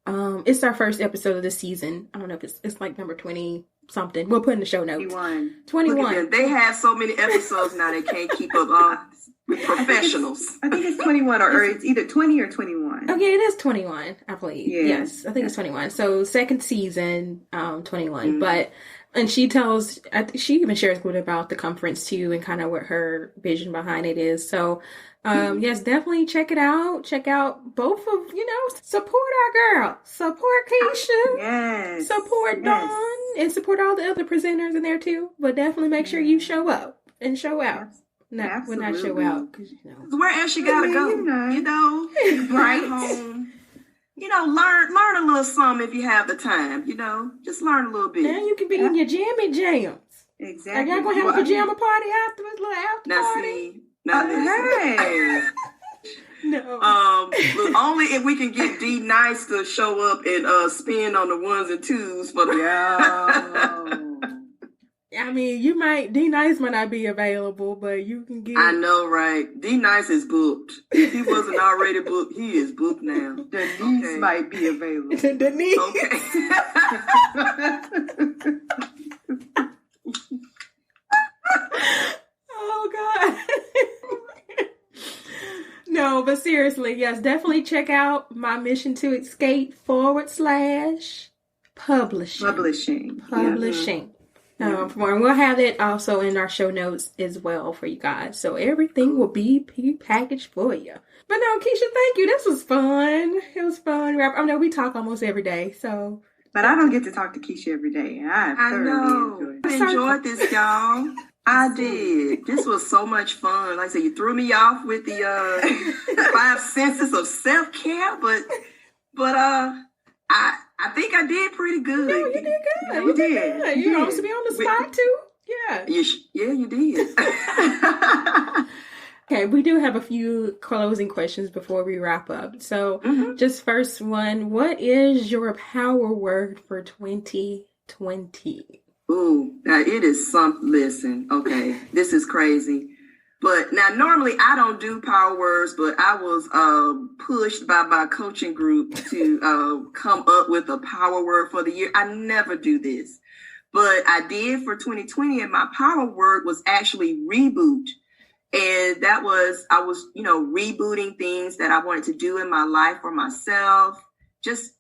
it's our first episode of the season. I don't know if it's like number 20 something. We'll put in the show notes. 21. They have so many episodes now they can't keep up with professionals. I think it's 21 or it's either 20 or 21. Oh, yeah, it is 21, I believe. Yeah. Yes, I think it's 21. So second season, 21. Mm-hmm. And she even shares a little about the conference too and kind of what her vision behind it is. So, yes, definitely check it out. Check out both of, support our girl. Support Keesha. Yes. Support Dawn. And support all the other presenters in there too. But definitely make sure you show up and show out. Not show out. Cause, where else you gotta go? Right home. Learn a little something if you have the time. Just learn a little bit. And you can be in your jammy jams. Exactly. Are y'all gonna have a pajama party afterwards? Little after party. Hey. No. Look, only if we can get D Nice to show up and spin on the ones and twos for the. I mean, D Nice might not be available, but you can get. I know, right? D Nice is booked. If he wasn't already booked, he is booked now. Denise might be available. Denise. Okay. Oh God. No, but seriously, yes, definitely check out My Mission to Escape / publishing. Publishing. And we'll have it also in our show notes as well for you guys. So everything will be packaged for you. But no, Keesha, thank you. This was fun. It was fun. I know we talk almost every day, so. But I don't get to talk to Keesha every day. I thoroughly enjoyed this, y'all. I did. This was so much fun. Like I said, you threw me off with the 5 senses of self-care, but I think I did pretty good. No, you did good. You did. Good. You know, to be on the spot too. Yeah. You did. Okay, we do have a few closing questions before we wrap up. So, just first one, what is your power word for 2020? Ooh, now it is something. Listen, okay, this is crazy. But now, normally I don't do power words, but I was pushed by my coaching group to come up with a power word for the year. I never do this, but I did for 2020, and my power word was actually reboot. And that was, I was, rebooting things that I wanted to do in my life for myself. Just,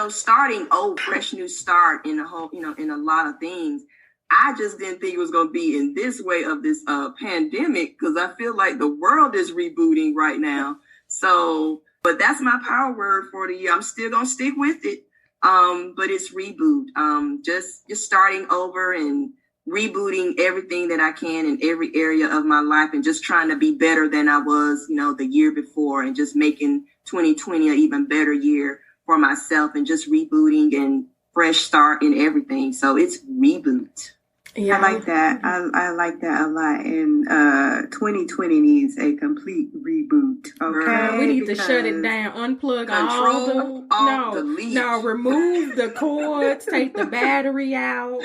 starting over, fresh new start in a whole, in a lot of things. I just didn't think it was going to be in this way of this pandemic, because I feel like the world is rebooting right now. So, but that's my power word for the year. I'm still going to stick with it. But it's reboot. Just starting over and rebooting everything that I can in every area of my life, and just trying to be better than I was, the year before, and just making 2020 an even better year for myself, and just rebooting and fresh start in everything. So it's reboot. Yeah, I like that. I like that a lot. And 2020 needs a complete reboot. Okay, we need to shut it down, unplug remove the cords, take the battery out,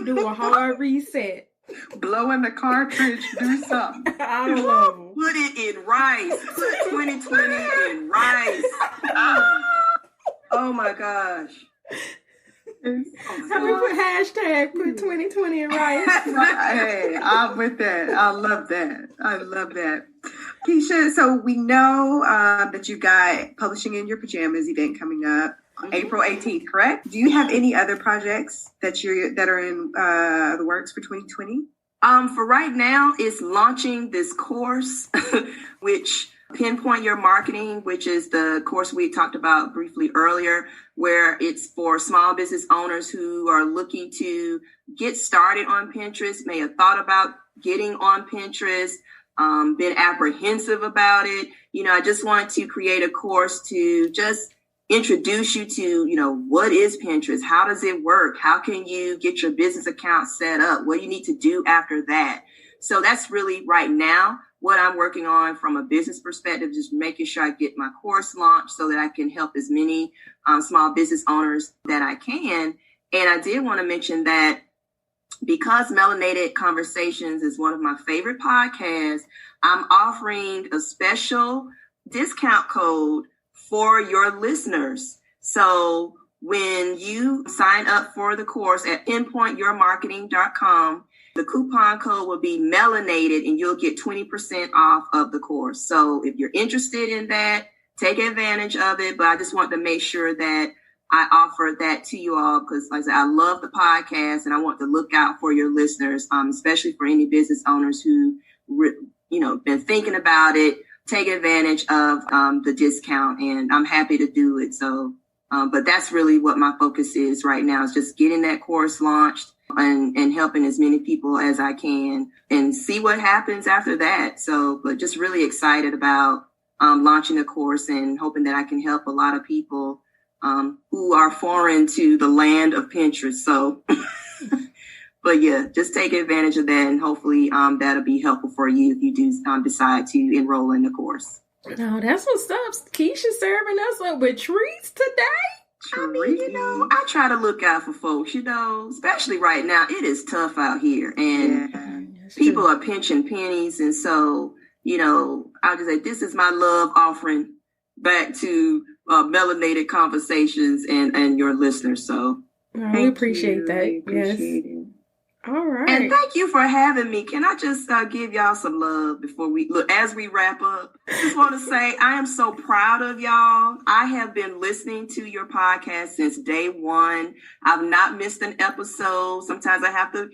do a hard reset, blow in the cartridge, do something. I don't know. Put it in rice. Put 2020 in rice. Oh my gosh. So we put # put 2020 in rice. Hey, I'm with that. I love that. Keesha, so we know that you got Publishing in Your Pajamas event coming up April 18th, correct? Do you have any other projects that are in the works for 2020? For right now, it's launching this course, which PinPoint Your Marketing, which is the course we talked about briefly earlier, where it's for small business owners who are looking to get started on Pinterest, may have thought about getting on Pinterest, been apprehensive about it. I just want to create a course to just introduce you to, what is Pinterest? How does it work? How can you get your business account set up? What do you need to do after that? So that's really right now what I'm working on from a business perspective, just making sure I get my course launched so that I can help as many small business owners that I can. And I did want to mention that because Melanated Conversations is one of my favorite podcasts, I'm offering a special discount code for your listeners. So when you sign up for the course at pinpointyourmarketing.com, the coupon code will be Melanated and you'll get 20% off of the course. So if you're interested in that, take advantage of it. But I just want to make sure that I offer that to you all because, like I said, I love the podcast and I want to look out for your listeners, especially for any business owners who, been thinking about it. Take advantage of the discount, and I'm happy to do it. So, but that's really what my focus is right now, is just getting that course launched and helping as many people as I can and see what happens after that. So, but just really excited about launching the course and hoping that I can help a lot of people who are foreign to the land of Pinterest. So, but yeah, just take advantage of that, and hopefully that'll be helpful for you if you do decide to enroll in the course. No, that's what's up. Keisha serving us up with treats today. I mean, I try to look out for folks, especially right now. It is tough out here, and people are pinching pennies. And so, I'll just say, this is my love offering back to Melanated Conversations and your listeners. So we appreciate that. We appreciate it. All right. And thank you for having me. Can I just give y'all some love before as we wrap up? I just want to say I am so proud of y'all. I have been listening to your podcast since day one. I've not missed an episode. Sometimes I have to,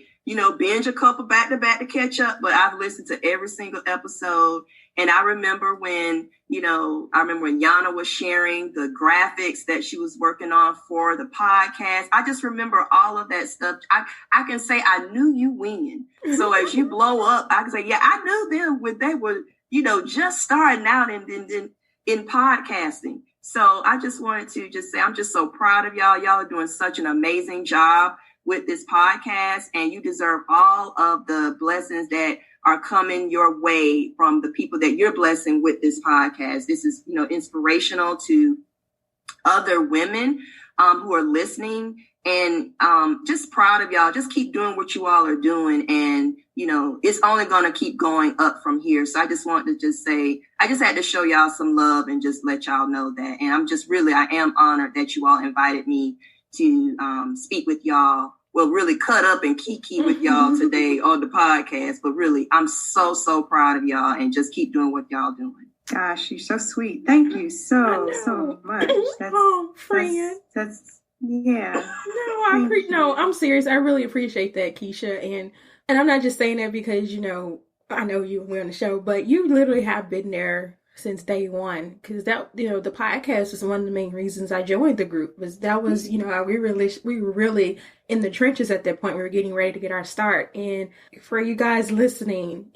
binge a couple back to back to catch up, but I've listened to every single episode. And I remember when Yana was sharing the graphics that she was working on for the podcast. I just remember all of that stuff. I can say I knew you when. So as you blow up, I can say, yeah, I knew them when they were, just starting out in podcasting. So I just wanted to just say, I'm just so proud of y'all. Y'all are doing such an amazing job with this podcast, and you deserve all of the blessings that are coming your way from the people that you're blessing with this podcast. This is, inspirational to other women who are listening, and just proud of y'all. Just keep doing what you all are doing, and it's only going to keep going up from here. So I just want to just say, I just had to show y'all some love and just let y'all know that. And I am honored that you all invited me to speak with y'all. Well, really cut up and kiki with y'all today on the podcast. But really, I'm so, so proud of y'all, and just keep doing what y'all doing. Gosh, you're so sweet. Thank you so much. Friend. That's yeah. No, I'm serious. I really appreciate that, Keisha. And I'm not just saying that because, I know you and we're on the show, but you literally have been there since day one, because that, the podcast was one of the main reasons I joined the group. We were really in the trenches at that point. We were getting ready to get our start. And for you guys listening,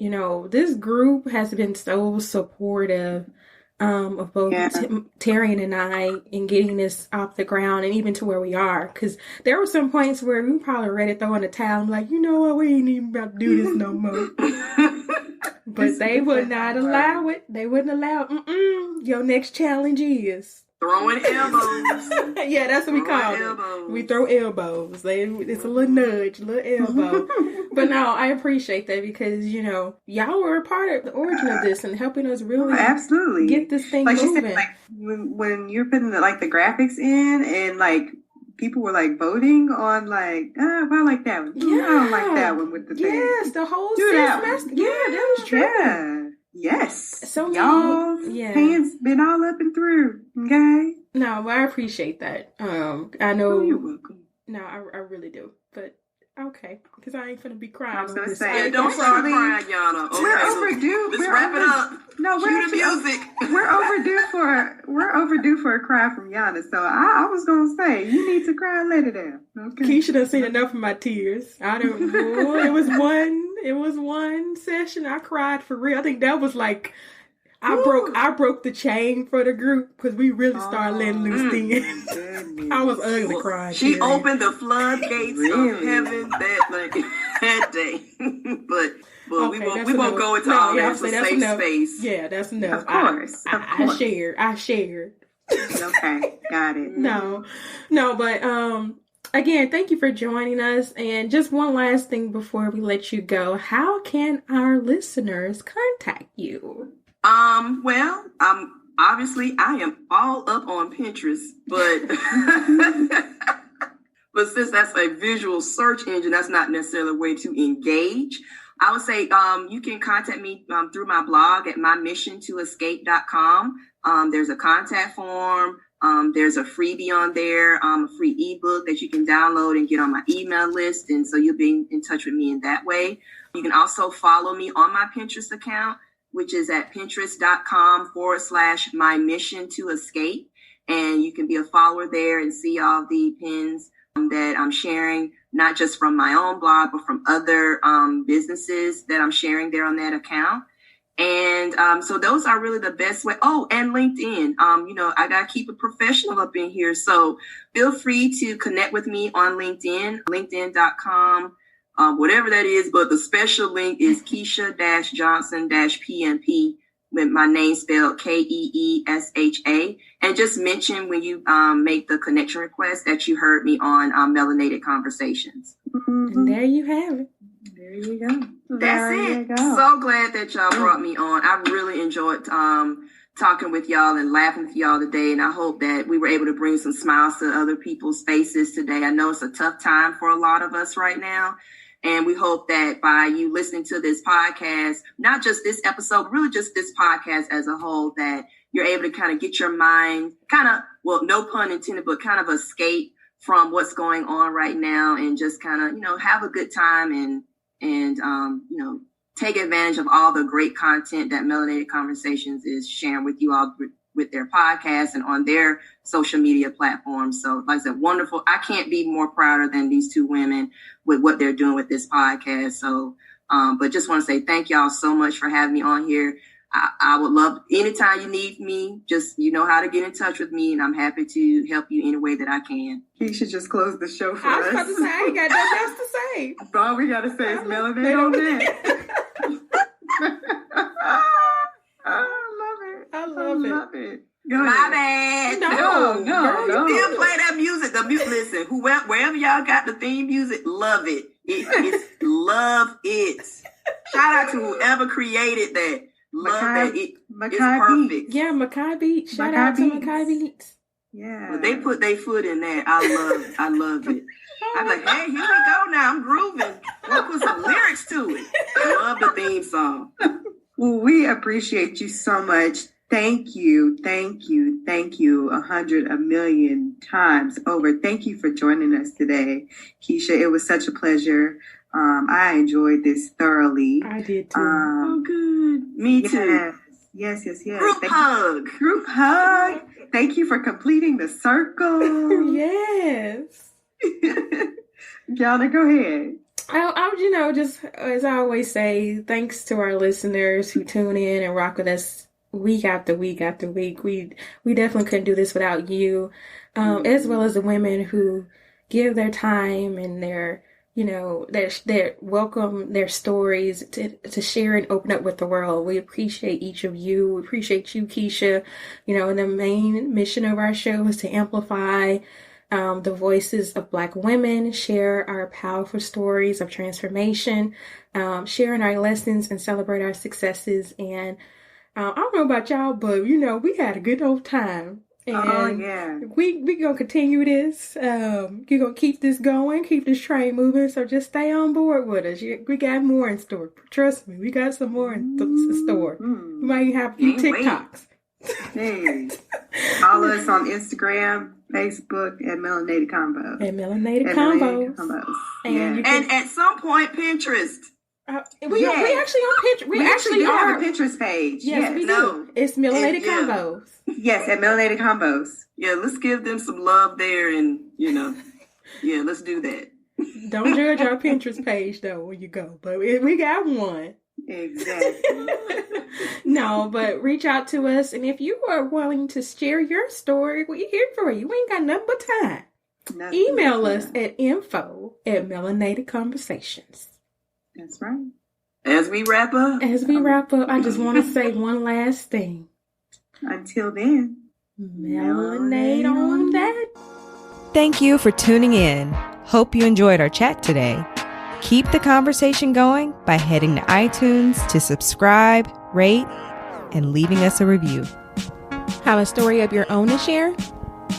this group has been so supportive of both Taryn and I in getting this off the ground and even to where we are. Because there were some points where we probably ready to throw in the towel, like, what, we ain't even about to do this no more. But they would not allow it. They wouldn't allow your next challenge is throwing elbows. Yeah, that's what we call it. We throw elbows. It's a little nudge, a little elbow. But no, I appreciate that because, y'all were a part of the origin of this and helping us really absolutely get this thing moving. She said, when you're putting the graphics in and people were voting on I like that one. Yeah. I don't like that one with the thing. Yes, the whole semester. Yeah, that was true. Yeah. Yes. So y'all's hands been all up and through. Okay. No, I appreciate that. I know. Oh, you're welcome. No, I really do. But okay, because I ain't finna be crying. I was gonna say, don't start crying, Yana. Okay, we're overdue. Let's wrap it up. No, Cue the music. We're overdue for a cry from Yana. So I was gonna say, you need to cry and let it out. Okay. Keisha done seen enough of my tears. I don't know. It was one session I cried for real. I think that was I broke the chain for the group because we really started letting loose then. I was ugly crying. She opened the floodgates of heaven that day. but we won't go into all that. It's a safe space. Yeah, that's enough. Of course. I shared. Okay, got it. No, but again, thank you for joining us. And just one last thing before we let you go. How can our listeners contact you? Well, obviously I am all up on Pinterest, but but since that's a visual search engine, that's not necessarily a way to engage. I would say you can contact me through my blog at mymissiontoescape.com. There's a contact form. There's a freebie on there, a free ebook that you can download and get on my email list. And so you'll be in touch with me in that way. You can also follow me on my Pinterest account, which is at pinterest.com/mymissiontoescape. And you can be a follower there and see all the pins that I'm sharing, not just from my own blog, but from other businesses that I'm sharing there on that account. And so those are really the best way. Oh, and LinkedIn. I got to keep it professional up in here. So feel free to connect with me on LinkedIn, linkedin.com, whatever that is. But the special link is Keesha-Johnson-PNP with my name spelled Keesha. And just mention when you make the connection request that you heard me on Melanated Conversations. And there you have it. There you go. That's it. So glad that y'all brought me on. I really enjoyed talking with y'all and laughing with y'all today. And I hope that we were able to bring some smiles to other people's faces today. I know it's a tough time for a lot of us right now. And we hope that by you listening to this podcast, not just this episode, but really just this podcast as a whole, that you're able to kind of get your mind well, no pun intended, but kind of escape from what's going on right now and just kind of, have a good time and take advantage of all the great content that Melanated Conversations is sharing with you all with their podcast and on their social media platforms. So like I said, wonderful. I can't be more prouder than these two women with what they're doing with this podcast. So, but just want to say thank y'all so much for having me on here. I would love anytime you need me, just you know how to get in touch with me, and I'm happy to help you any way that I can. He should just close the show for us. I was about to say, I ain't got nothing else to say. All we got to say is Melanated on that. I love it. My bad. No. Still play that music. Listen, wherever y'all got the theme music, love it. Love it. Shout out to whoever created that. Love that. It's perfect. Yeah, Mackay Beat. Shout out to Mackay Beats. Yeah. Well, they put their foot in that. I love it. I'm like, hey, here we go now. I'm grooving. We'll put some lyrics to it. I love the theme song. Well, we appreciate you so much. Thank you. 100 million times over. Thank you for joining us today, Keesha. It was such a pleasure. I enjoyed this thoroughly. I did too. Oh, good. Me too. Yes. Group hug. Thank you for completing the circle. Yes. Gianna, go ahead. I just as I always say, thanks to our listeners who tune in and rock with us week after week after week. We definitely couldn't do this without you, as well as the women who give their time and their welcome their stories to share and open up with the world. We appreciate each of you. We appreciate you, Keesha. And the main mission of our show is to amplify the voices of Black women, share our powerful stories of transformation, sharing our lessons and celebrate our successes. And I don't know about y'all, but we had a good old time. And we gonna continue this. You're gonna keep this going, keep this train moving. So just stay on board with us. We got more in store. Trust me, we got some more in store. We might have a few TikToks. Hey, follow us on Instagram, Facebook, and Melanated Convo. And Melanated Combos. And at some point, Pinterest. We actually on Pinterest. We actually have a Pinterest page. Yes, we do. It's Melanated Combos. Yes, at Melanated Combos. Yeah, let's give them some love there, and let's do that. Don't judge our Pinterest page though when you go, but we got one. Exactly. No, but reach out to us. And if you are willing to share your story, we're here for you. We ain't got nothing but time. Email us at info@melanatedconversations. That's right. As we wrap up, I just want to say one last thing. Until then, Melanate on that. Thank you for tuning in. Hope you enjoyed our chat today. Keep the conversation going by heading to iTunes to subscribe, rate, and leaving us a review. Have a story of your own to share?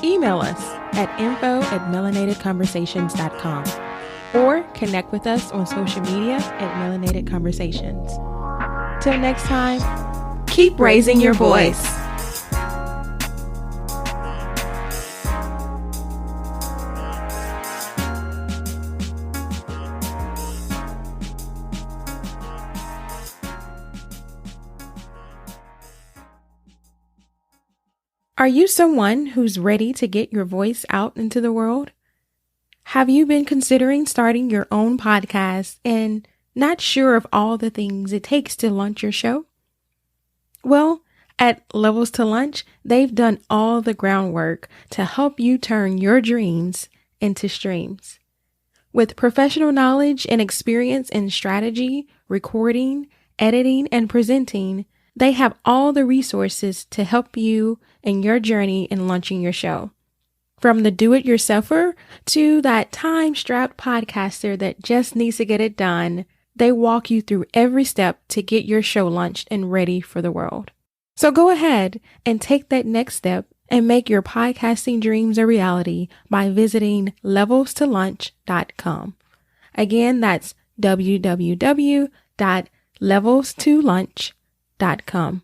Email us at info@melanatedconversations.com or connect with us on social media at Melanated Conversations. Till next time, keep raising your voice. Are you someone who's ready to get your voice out into the world? Have you been considering starting your own podcast and not sure of all the things it takes to launch your show? Well, at Levels to Lunch, they've done all the groundwork to help you turn your dreams into streams. With professional knowledge and experience in strategy, recording, editing, and presenting, they have all the resources to help you in your journey in launching your show. From the do-it-yourselfer to that time-strapped podcaster that just needs to get it done, they walk you through every step to get your show launched and ready for the world. So go ahead and take that next step and make your podcasting dreams a reality by visiting levels2lunch.com. Again, that's www.levels2lunch.com.